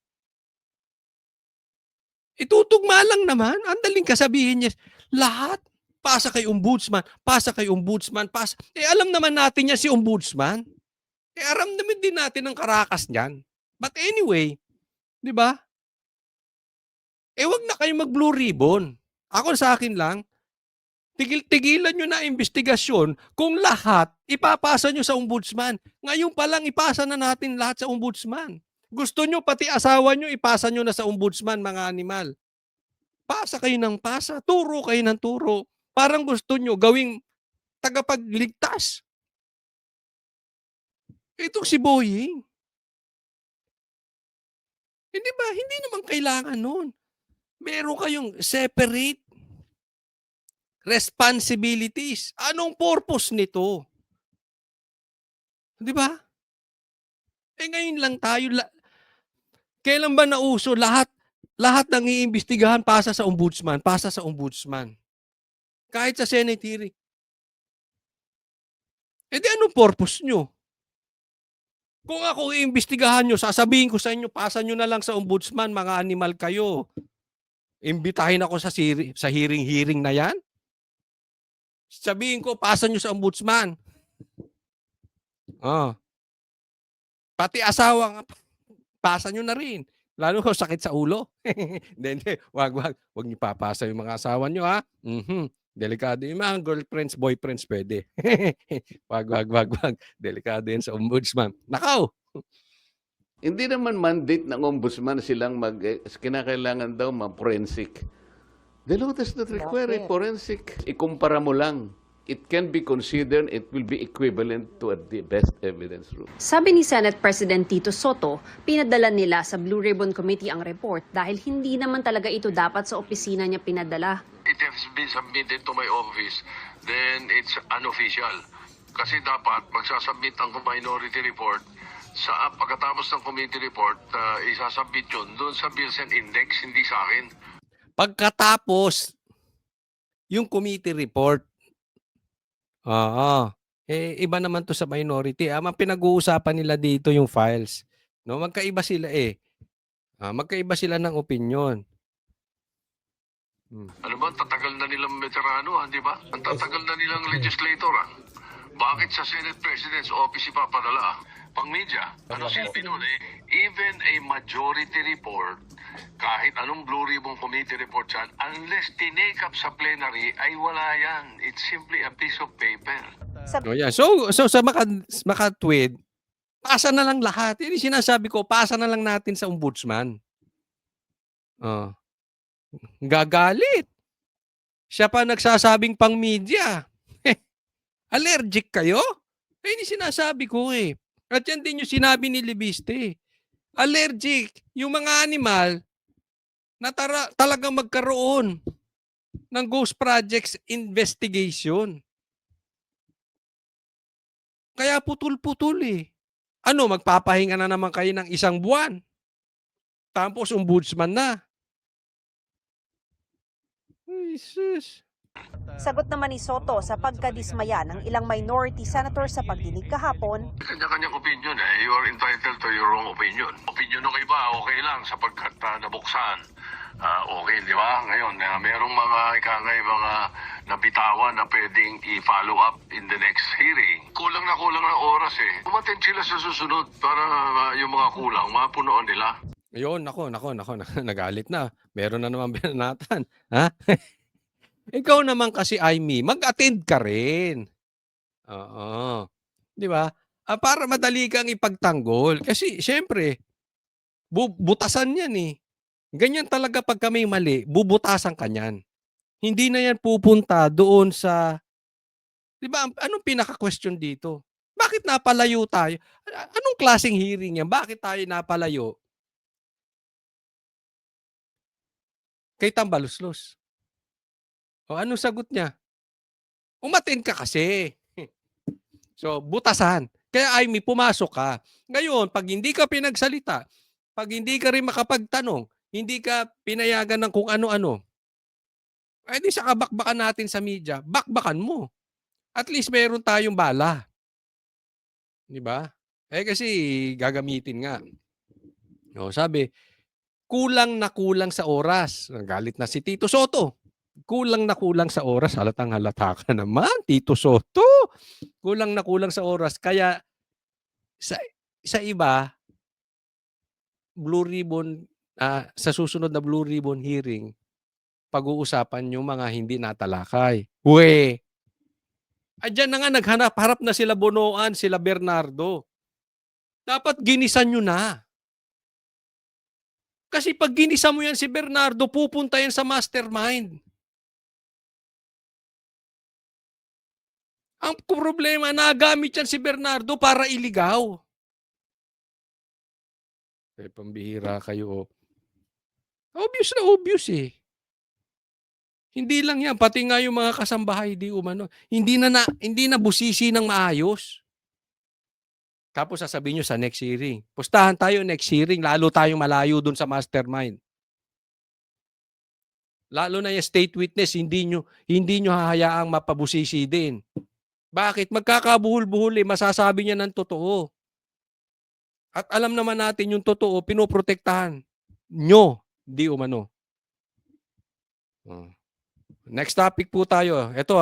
Itutugma lang naman. Ang daling kasabihin niya. Lahat. Pasa kay ombudsman. Pasa kay ombudsman. Pasa. Alam naman natin niya si ombudsman. Aram naman din natin ang karakas niyan. But anyway, di ba? Wag na kayo mag-blue ribbon. Ako sa akin lang, tigil-tigilan nyo na investigasyon kung lahat ipapasa nyo sa ombudsman. Ngayon pa lang ipasa na natin lahat sa ombudsman. Gusto nyo pati asawa nyo ipasa nyo na sa ombudsman, mga animal. Pasa kayo ng pasa, turo kayo ng turo. Parang gusto nyo gawing tagapagligtas. Itong si Boying. Hindi ba? Hindi naman kailangan nun. Meron kayong separate responsibilities. Anong purpose nito? Di ba? Ngayon lang tayo. Kailan ba nauso lahat ng iimbestigahan pasa sa ombudsman, pasa sa ombudsman. Kahit sa Senate hearing. Di anong purpose nyo? Kung ako iimbestigahan nyo, sasabihin ko sa inyo, pasa nyo na lang sa ombudsman, mga animal kayo. Imbitahin ako sa hearing na yan. Sabihin ko, pasa nyo sa ombudsman. Oh. Pati asawa, pasa nyo na rin. Lalo kung sakit sa ulo. Hindi. Wag niyo papasa yung mga asawa nyo, ha? Delikado yung mga girlfriends, boyfriends, pwede. Wag. Delikado yan sa ombudsman. Nakaw! Hindi naman mandate ng ombudsman silang kinakailangan daw ma-forensic. The law does not require a forensic. Ikumpara mo lang. It can be considered, it will be equivalent to the best evidence rule. Sabi ni Senate President Tito Soto, pinadala nila sa Blue Ribbon Committee ang report dahil hindi naman talaga ito dapat sa opisina niya pinadala. It has been submitted to my office, then it's unofficial. Kasi dapat magsasubmit ang minority report sa pagkatapos ng committee report, isasubmit yun doon sa Bills and Index, hindi sa akin. Pagkatapos, yung committee report, iba naman to sa minority. Pinag-uusapan nila dito yung files. No, magkaiba sila magkaiba sila ng opinion. Ano ba, tatagal na nilang veterano, di ba? Ang tatagal na nilang legislator, Bakit sa Senate President's Office ipapadala? Pang media, ano silbi nun even a majority report, kahit anong Blue Ribbon Committee report yan, unless tinake up sa plenary, ay wala yan. It's simply a piece of paper. Yeah. So sa makatwid, pasa na lang lahat. Yun yung sinasabi ko, pasa na lang natin sa ombudsman. Gagalit. Siya pa nagsasabing pang media. Allergic kayo? Hindi sinasabi ko At yan din yung sinabi ni Libiste. Allergic. Yung mga animal na talagang magkaroon ng ghost projects investigation. Kaya putol-putol Ano, magpapahinga na naman kayo ng 1 buwan. Tapos ombudsman na. Jesus. Sagot naman ni Soto sa pagkadismaya ng ilang minority senators sa pagdinig kahapon. Kanya-kanyang opinion You are entitled to your own opinion. Opinion ng iba, okay lang sapagkat nabuksan. Okay, di ba? Ngayon, merong mga mga nabitawan na pwedeng i-follow up in the next hearing. Kulang na oras Umattend sila sa susunod para yung mga kulang, mapunoan nila. Ayun, nako, nagalit na. Meron na naman binanatan. Ha? Ikaw naman kasi, Aimee, mag-attend ka rin. Oo. Di ba? Para madali kang ipagtanggol. Kasi, syempre, butasan yan Ganyan talaga pag kami mali, bubutasan ka niyan. Hindi na yan pupunta doon sa... Di ba? Anong pinaka-question dito? Bakit napalayo tayo? Anong klaseng hearing yan? Bakit tayo napalayo? Kay Tambaluslos. O anong sagot niya? Umattend ka kasi. So, butasan. Kaya Aimee, pumasok ka. Ngayon, pag hindi ka pinagsalita, pag hindi ka rin makapagtanong, hindi ka pinayagan ng kung ano-ano, di sa kabakbakan natin sa media, bakbakan mo. At least meron tayong bala. Di ba? Kasi gagamitin nga. Sabi, kulang na kulang sa oras. Galit na si Tito Soto. Kulang na kulang sa oras. Halatang halata ka naman, Tito Soto. Kulang na kulang sa oras. Kaya sa iba, Blue Ribbon, sa susunod na Blue Ribbon hearing, pag-uusapan yung mga hindi natalakay. Diyan na nga, naghanap-harap na sila Bonoan, sila Bernardo. Dapat ginisan nyo na. Kasi pag ginisa mo yan si Bernardo, pupunta yan sa mastermind. Ang problema, nagamit yan si Bernardo para iligaw. Pambihira kayo. Obvious na obvious Hindi lang yan, pati nga yung mga kasambahay di umano. Hindi na busisi ng maayos. Tapos sasabihin nyo sa next hearing. Pustahan tayo next hearing, lalo tayong malayo dun sa mastermind. Lalo na yung state witness, hindi nyo hahayaang mapabusisi din. Bakit? Magkakabuhol-buhol masasabi niya ng totoo. At alam naman natin yung totoo, pinoprotektahan nyo, di umano. Oh. Next topic po tayo. Ito,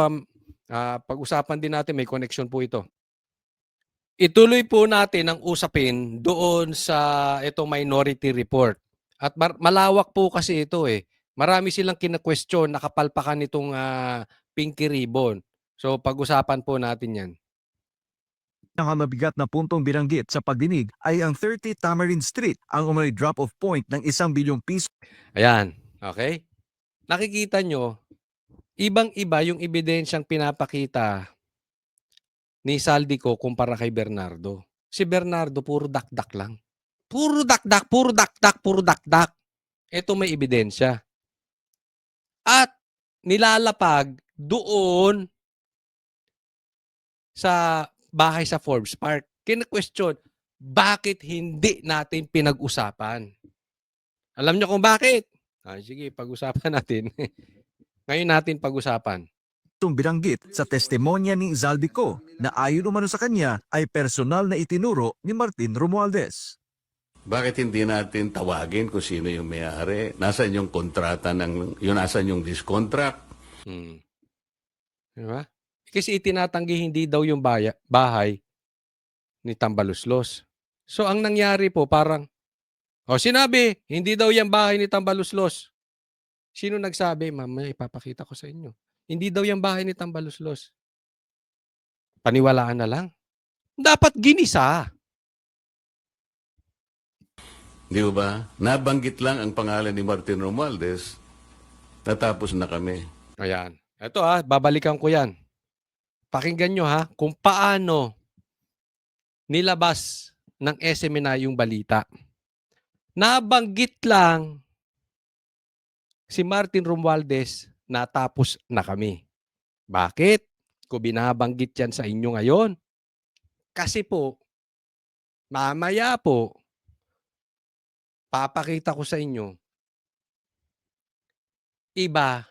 pag-usapan din natin, may connection po ito. Ituloy po natin ang usapin doon sa itong minority report. At malawak po kasi ito eh. Marami silang kina-question, nakapalpakan nitong pinky ribbon. So pag-usapan po natin yan. Ang mabigat na puntong binanggit sa pagdinig ay ang 30 Tamarind Street, ang umano'y drop-off point ng 1 bilyong piso. Ayan, okay? Nakikita nyo, ibang-iba yung ebidensyang pinapakita ni Saldico kumpara kay Bernardo. Si Bernardo, puro dakdak lang. Puro dakdak, puro dakdak, puro dakdak. Ito may ebidensya. At nilalapag doon sa bahay sa Forbes Park. Kina-question, bakit hindi natin pinag-usapan? Alam nyo kung bakit? Sige, pag-usapan natin. Ngayon natin pag-usapan. Itong binanggit sa testimonya ni Zaldico na ayon umano sa kanya ay personal na itinuro ni Martin Romualdez. Bakit hindi natin tawagin kung sino yung may-ari? Nasaan yung kontrata nasaan yung discontract? Diba? Kasi itinatanggi hindi daw yung bahay ni Tambaluslos. So ang nangyari po parang, sinabi, hindi daw yung bahay ni Tambaluslos. Sino nagsabi? Mamaya ipapakita ko sa inyo. Hindi daw yung bahay ni Tambaluslos. Paniwalaan na lang. Dapat ginisa. Di ba? Nabanggit lang ang pangalan ni Martin Romualdez, natapos na kami. Ayan. Ito babalikan ko yan. Pakinggan nyo kung paano nilabas ng SMNA yung balita. Nabanggit lang si Martin Romualdez, natapos na kami. Bakit? Kung binabanggit yan sa inyo ngayon. Kasi po, mamaya po, papakita ko sa inyo, iba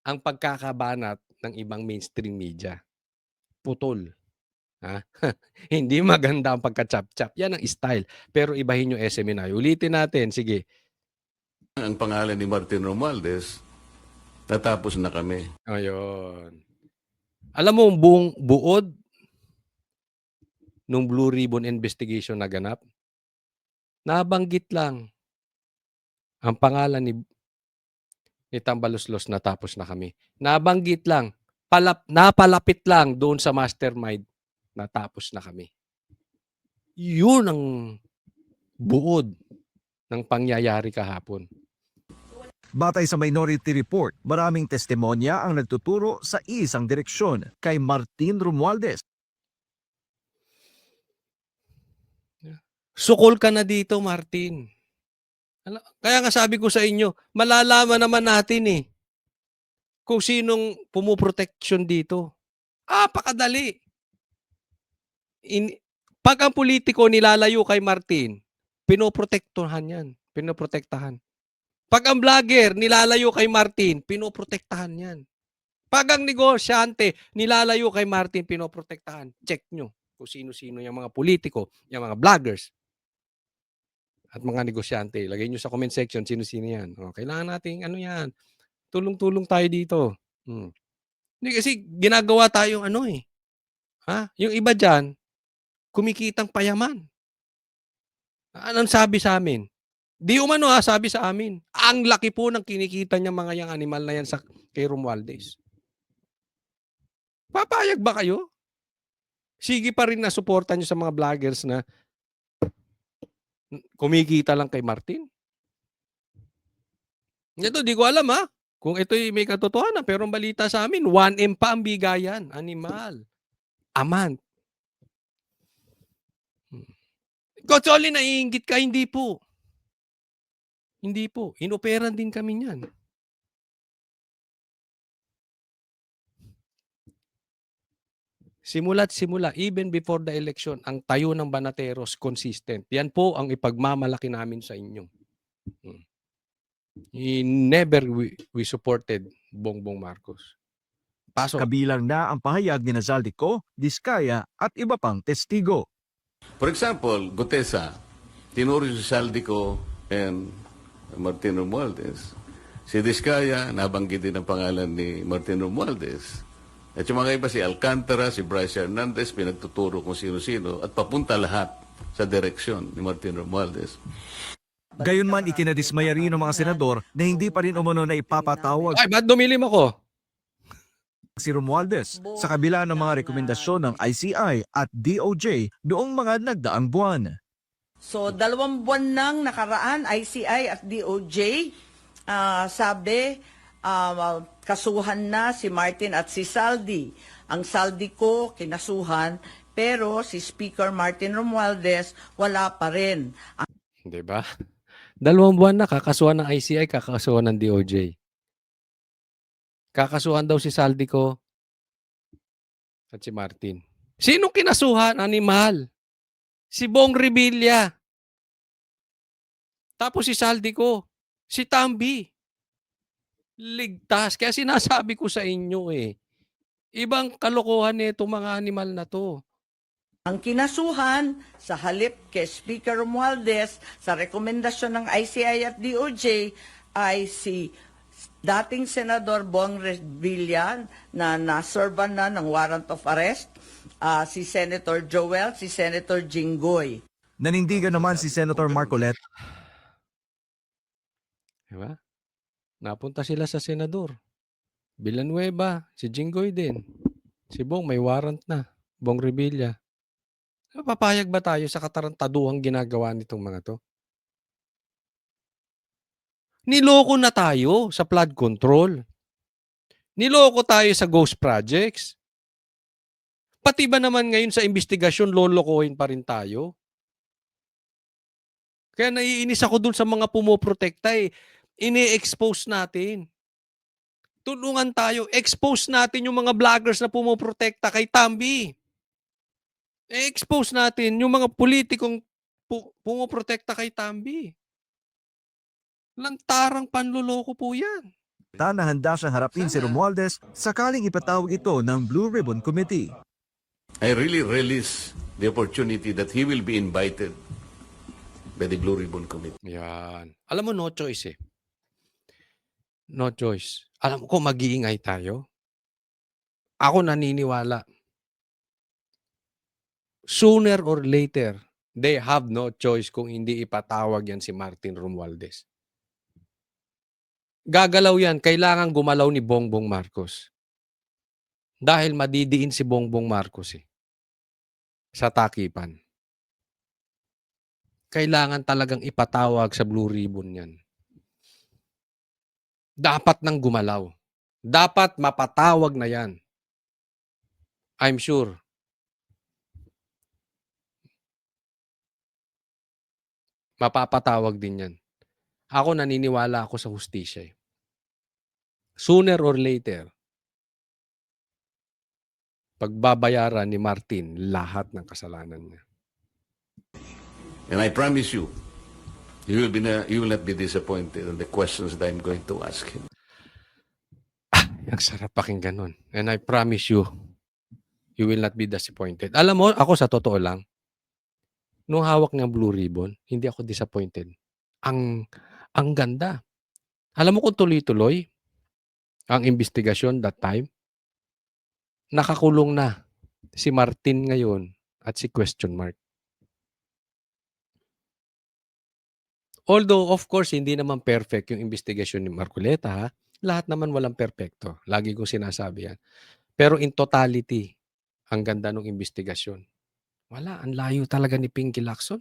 ang pagkakabanat ng ibang mainstream media. Putol. Hindi maganda ang pagka-chap-chap. Yan ang style. Pero ibahin yung SMNA. Ulitin natin. Sige. Ang pangalan ni Martin Romualdez, natapos na kami. Ayun. Alam mo, buong buod nung Blue Ribbon investigation na ganap, nabanggit lang ang pangalan ni Tambaluslos, natapos na kami. Nabanggit lang, napalapit lang doon sa mastermind, natapos na kami. Yun ang buod ng pangyayari kahapon. Batay sa minority report, maraming testimonya ang nagtuturo sa isang direksyon kay Martin Romualdez. Sukol ka na dito, Martin. Kaya nga sabi ko sa inyo, malalaman naman natin kung sinong pumuproteksyon dito. Pakadali. Pag ang politiko nilalayo kay Martin, pinoprotektahan yan. Pinoprotektahan. Pag ang vlogger nilalayo kay Martin, pinoprotektahan yan. Pag ang negosyante nilalayo kay Martin, pinoprotektahan. Check nyo kung sino-sino yung mga politiko, yung mga vloggers, at mga negosyante. Lagay nyo sa comment section sino-sino yan. Kailangan nating yan. Tulong-tulong tayo dito. Hindi kasi ginagawa tayong Yung iba dyan, kumikitang payaman. Anong sabi sa amin? Di umano sabi sa amin. Ang laki po ng kinikita niya mga yung animal na yan kay Romualdez. Papayag ba kayo? Sige pa rin na suporta nyo sa mga vloggers na kumikita lang kay Martin. Ito, di ko alam kung ito'y may katotohanan. Pero ang balita sa amin, 1M pa ang bigayan. Animal. Amant. Coach Oli, naiinggit ka? Hindi po. Hindi po. Inoperan din kami niyan. Simula't simula, even before the election, ang tayo ng Banateros consistent. Yan po ang ipagmamalaki namin sa inyo. Never we supported Bongbong Marcos. Pasok. Kabilang na ang pahayag ni Zaldico, Diskaya at iba pang testigo. For example, Gutesa, tinuro si Saldico and Martin Romualdez. Si Diskaya, nabanggit din ang pangalan ni Martin Romualdez. At yung mga iba, si Alcantara, si Bryce Hernandez, pinagtuturo kung sino-sino at papunta lahat sa direksyon ni Martin Romualdez. Gayunman ikinadismaya rin ng mga senador na hindi pa rin umano na ipapatawag Ay, ba't dumilim ako? si Romualdez sa kabila ng mga rekomendasyon ng ICI at DOJ noong mga nagdaang buwan. So, 2 buwan nang nakaraan, ICI at DOJ, sabi, kasuhan na si Martin at si Saldi. Ang Saldi ko, kinasuhan, pero si Speaker Martin Romualdez, wala pa rin. Di ba? 2 buwan na, kakasuhan ng ICI, kakasuhan ng DOJ. Kakasuhan daw si Saldico at si Martin. Sinong kinasuhan, animal? Si Bong Revilla. Tapos si Saldico. Si Tambi. Ligtas. Kaya sinasabi ko sa inyo ibang kalokohan nito mga animal na to. Ang kinasuhan sa halip kay Speaker Romualdez sa rekomendasyon ng ICI at DOJ ay si dating Senador Bong Revilla na naserban na ng warrant of arrest, si Senator Joel, si Senator Jinggoy. Nanindigan naman si Senator Marcoleta Diba? Napunta sila sa senador. Villanueva, si Jinggoy din. Si Bong may warrant na. Bong Revilla. Papayag ba tayo sa katarantaduhang ginagawa nitong mga to? Niloko na tayo sa flood control. Niloko tayo sa ghost projects. Pati ba naman ngayon sa investigasyon, lolokohin pa rin tayo? Kaya naiinis ako dun sa mga pumoprotekta Ini-expose natin. Tulungan tayo. Expose natin yung mga vloggers na pumoprotekta kay Tambi. I-expose natin yung mga politikong pumoprotekta kay Tambi. Lantarang panluloko po yan. na handa siyang harapin si Romualdez sakaling ipatawag ito ng Blue Ribbon Committee. I really relish the opportunity that he will be invited by the Blue Ribbon Committee. Yan. Alam mo, no choice No choice. Alam ko, mag-iingay tayo. Ako naniniwala. Sooner or later, they have no choice kung hindi ipatawag yan si Martin Romualdez. Gagalaw yan. Kailangan gumalaw ni Bongbong Marcos. Dahil madidiin si Bongbong Marcos sa takipan. Kailangan talagang ipatawag sa Blue Ribbon yan. Dapat nang gumalaw. Dapat mapatawag na yan. I'm sure. Mapapatawag din yan. Ako naniniwala ako sa hustisya. Sooner or later, pagbabayaran ni Martin lahat ng kasalanan niya. And I promise you, you will not be disappointed in the questions that I'm going to ask him. Ang sarap pakinggan nun. And I promise you, you will not be disappointed. Alam mo, ako sa totoo lang, nung hawak ng Blue Ribbon, hindi ako disappointed. Ang ganda. Alam mo kung tuloy-tuloy ang investigasyon that time, nakakulong na si Martin ngayon at si question mark. Although, of course, hindi naman perfect yung investigasyon ni Marcoleta, ha? Lahat naman walang perfecto. Lagi kong sinasabi yan. Pero in totality, ang ganda ng investigasyon. Wala, ang layo talaga ni Pinky Lacson.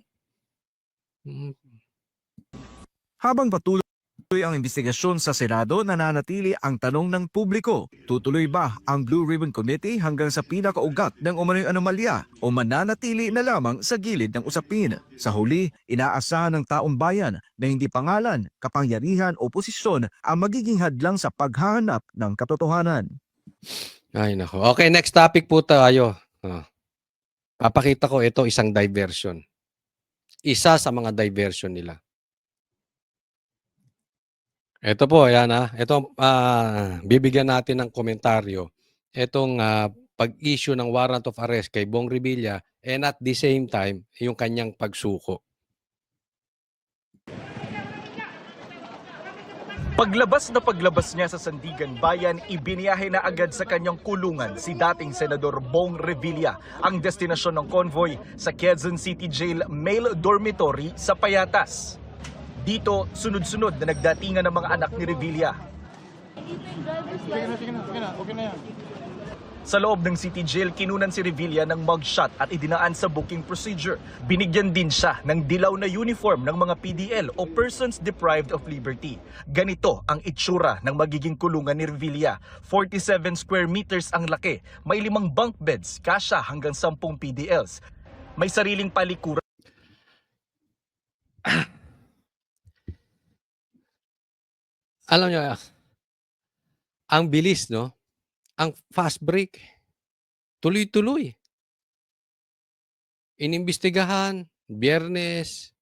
Habang patuloy ang investigasyon sa Senado, nananatili ang tanong ng publiko. Tutuloy ba ang Blue Ribbon Committee hanggang sa pinakaugat ng umano'y anomalya o mananatili na lamang sa gilid ng usapin? Sa huli, inaasahan ng taong bayan na hindi pangalan, kapangyarihan o posisyon ang magiging hadlang sa paghahanap ng katotohanan. Ay, nako. Okay, next topic po tayo. Papakita ko ito isang diversion. Isa sa mga diversion nila. Ito po, ayan Ito, bibigyan natin ng komentaryo. Itong pag-issue ng warrant of arrest kay Bong Revilla and at the same time, yung kanyang pagsuko. Paglabas niya sa Sandigan Bayan, ibiniyahe na agad sa kanyang kulungan si dating Senador Bong Revilla. Ang destinasyon ng convoy sa Quezon City Jail Male Dormitory sa Payatas. Dito, sunod-sunod na nagdatingan ng mga anak ni Revilla. Sa loob ng City Jail, kinunan si Revilla ng mugshot at idinaan sa booking procedure. Binigyan din siya ng dilaw na uniform ng mga PDL o Persons Deprived of Liberty. Ganito ang itsura ng magiging kulungan ni Revilla. 47 square meters ang laki. May 5 bunk beds, kasya hanggang 10 PDLs. May sariling palikuran. Alam niyo, ang bilis, no? Ang fast break. Tuloy-tuloy. Inimbestigahan, Biyernes,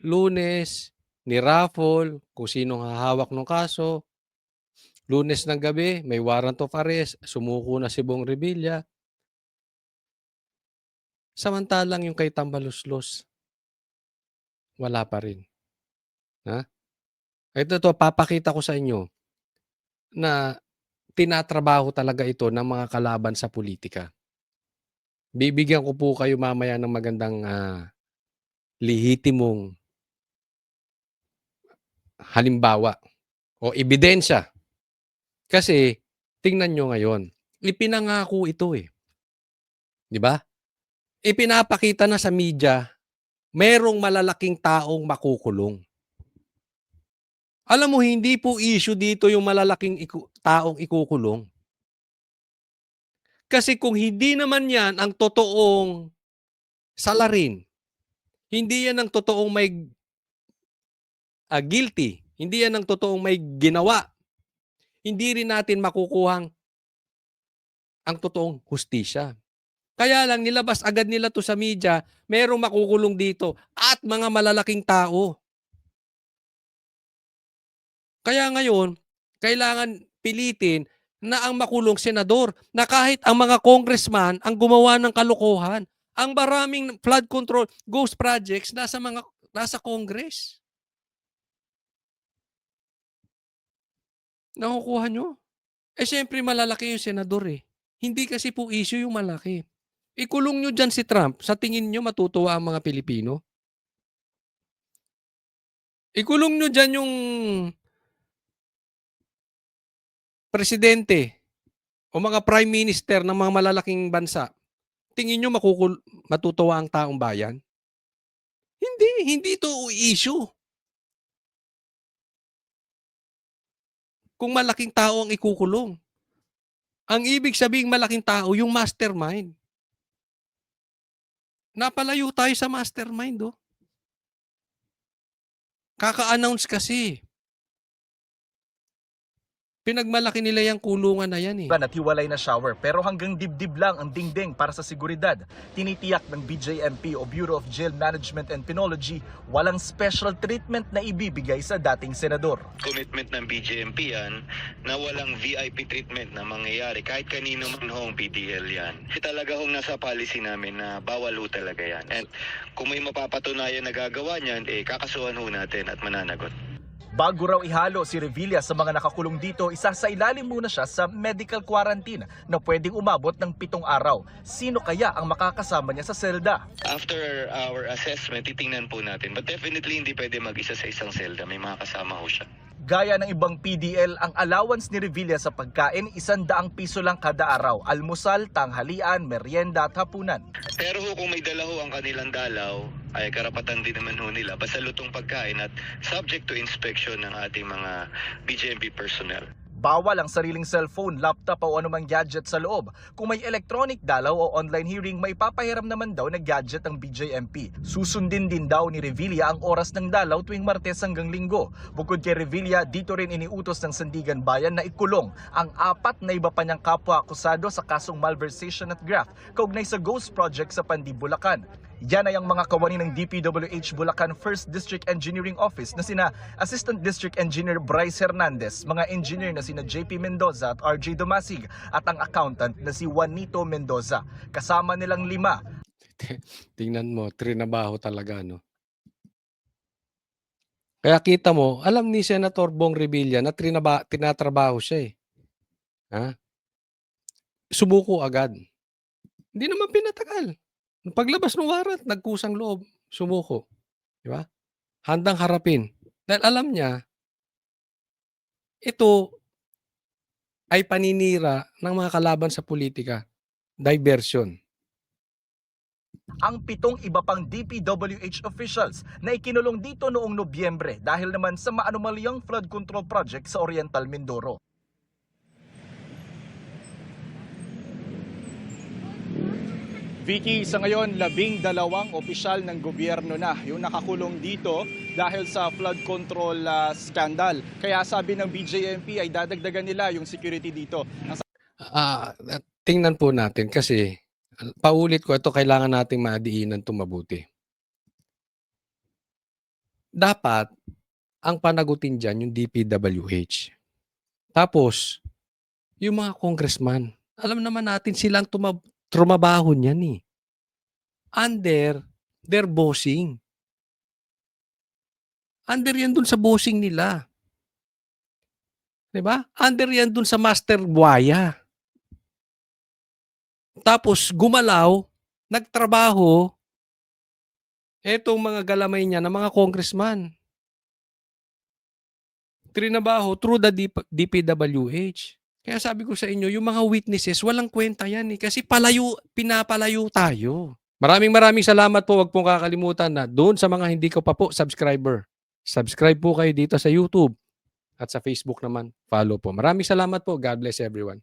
Lunes, ni-raffle, kung sinong hahawak ng kaso. Lunes ng gabi, may warrant of arrest, sumuko na si Bong Revilla. Samantalang yung kay Tambaluslos, wala pa rin. Ha? Ito, papakita ko sa inyo na tinatrabaho talaga ito ng mga kalaban sa politika. Bibigyan ko po kayo mamaya ng magandang lihitimong halimbawa o ebidensya. Kasi tingnan nyo ngayon, ipinangako ito eh. Di ba? Ipinapakita na sa media, merong malalaking taong makukulong. Alam mo, hindi po issue dito yung malalaking taong ikukulong. Kasi kung hindi naman yan ang totoong salarin, hindi yan ang totoong may guilty, hindi yan ang totoong may ginawa, hindi rin natin makukuhang ang totoong hustisya. Kaya lang nilabas agad nila to sa media, merong makukulong dito at mga malalaking tao. Kaya ngayon, kailangan pilitin na ang makulong senador, na kahit ang mga congressman ang gumawa ng kalokohan, ang maraming flood control ghost projects nasa Congress. Nakukuha nyo? Siyempre malalaki yung senador eh. Hindi kasi po issue yung malaki. Ikulong nyo dyan si Trump, sa tingin nyo matutuwa ang mga Pilipino? Ikulong nyo dyan yung presidente o mga prime minister ng mga malalaking bansa, tingin nyo matutuwa ang taong bayan? Hindi ito issue. Kung malaking tao ang ikukulong. Ang ibig sabihin malaking tao, yung mastermind. Napalayo tayo sa mastermind, oh. Kaka-announce kasi. Pinagmalaki nila yung kulungan na yan eh. At hiwalay na shower pero hanggang dibdib lang ang dingding para sa seguridad. Tinitiyak ng BJMP o Bureau of Jail Management and Penology walang special treatment na ibibigay sa dating senador. Commitment ng BJMP yan na walang VIP treatment na mangyayari kahit kanino man hong PDL yan. Talaga hong nasa policy namin na bawal ho talaga yan. And kung may mapapatunayan na gagawa niyan, kakasuhan ho natin at mananagot. Bago raw ihalo si Revilla sa mga nakakulong dito, isasailalim muna siya sa medical quarantine na pwedeng umabot ng 7 araw. Sino kaya ang makakasama niya sa selda? After our assessment, titingnan po natin. But definitely hindi pwede mag-isa sa isang selda. May mga kasama ho siya. Gaya ng ibang PDL, ang allowance ni Revilla sa pagkain, 100 piso lang kada araw. Almusal, tanghalian, merienda at hapunan. Pero ho, kung may dala ho ang kanilang dalaw, ay karapatan din naman ho nila. Basta lutong pagkain at subject to inspection ng ating mga BJMP personnel. Bawal ang sariling cellphone, laptop o anumang gadget sa loob. Kung may electronic dalaw o online hearing, may papahiram naman daw na gadget ang BJMP. Susundin din daw ni Revilla ang oras ng dalaw tuwing Martes hanggang Linggo. Bukod kay Revilla, dito rin iniutos ng Sandigan Bayan na ikulong ang 4 na iba pa niyang kapwa akusado sa kasong malversation at graft kaugnay sa Ghost Project sa Pandi, Bulacan. Yan ay ang mga kawani ng DPWH Bulacan 1st District Engineering Office na sina Assistant District Engineer Bryce Hernandez, mga engineer na sina JP Mendoza at RJ Domasig at ang accountant na si Juanito Mendoza. Kasama nilang 5. Tingnan mo, trinabaho talaga, no? Kaya kita mo, alam ni Senator Bong Revilla na tinatrabaho siya eh. Ha? Sumuko agad. Hindi naman pinatagal. Paglabas ng warrant, nagkusang loob, sumuko. Di ba? Handang harapin. Dahil alam niya, ito ay paninira ng mga kalaban sa politika. Diversion. Ang 7 iba pang DPWH officials na ikinulong dito noong Nobyembre dahil naman sa maanumalyang flood control project sa Oriental Mindoro. Vicky, sa ngayon, 12 opisyal ng gobyerno na yung nakakulong dito dahil sa flood control scandal. Kaya sabi ng BJMP ay dadagdagan nila yung security dito. Tingnan po natin kasi paulit ko, ito kailangan nating maadiinan itong mabuti. Dapat, ang panagutin dyan yung DPWH. Tapos, yung mga congressman, alam naman natin silang trumabaho niyan eh. Under their bossing. Under yan dun sa bossing nila. Diba? Under yan dun sa master buaya. Tapos gumalaw, nagtrabaho, etong mga galamay niya na mga congressman. Trinabaho through the DPWH. Kaya sabi ko sa inyo, yung mga witnesses, walang kwenta yan eh. Kasi pinapalayo tayo. Maraming salamat po. Huwag pong kakalimutan na doon sa mga hindi ko pa po subscriber. Subscribe po kayo dito sa YouTube. At sa Facebook naman, follow po. Maraming salamat po. God bless everyone.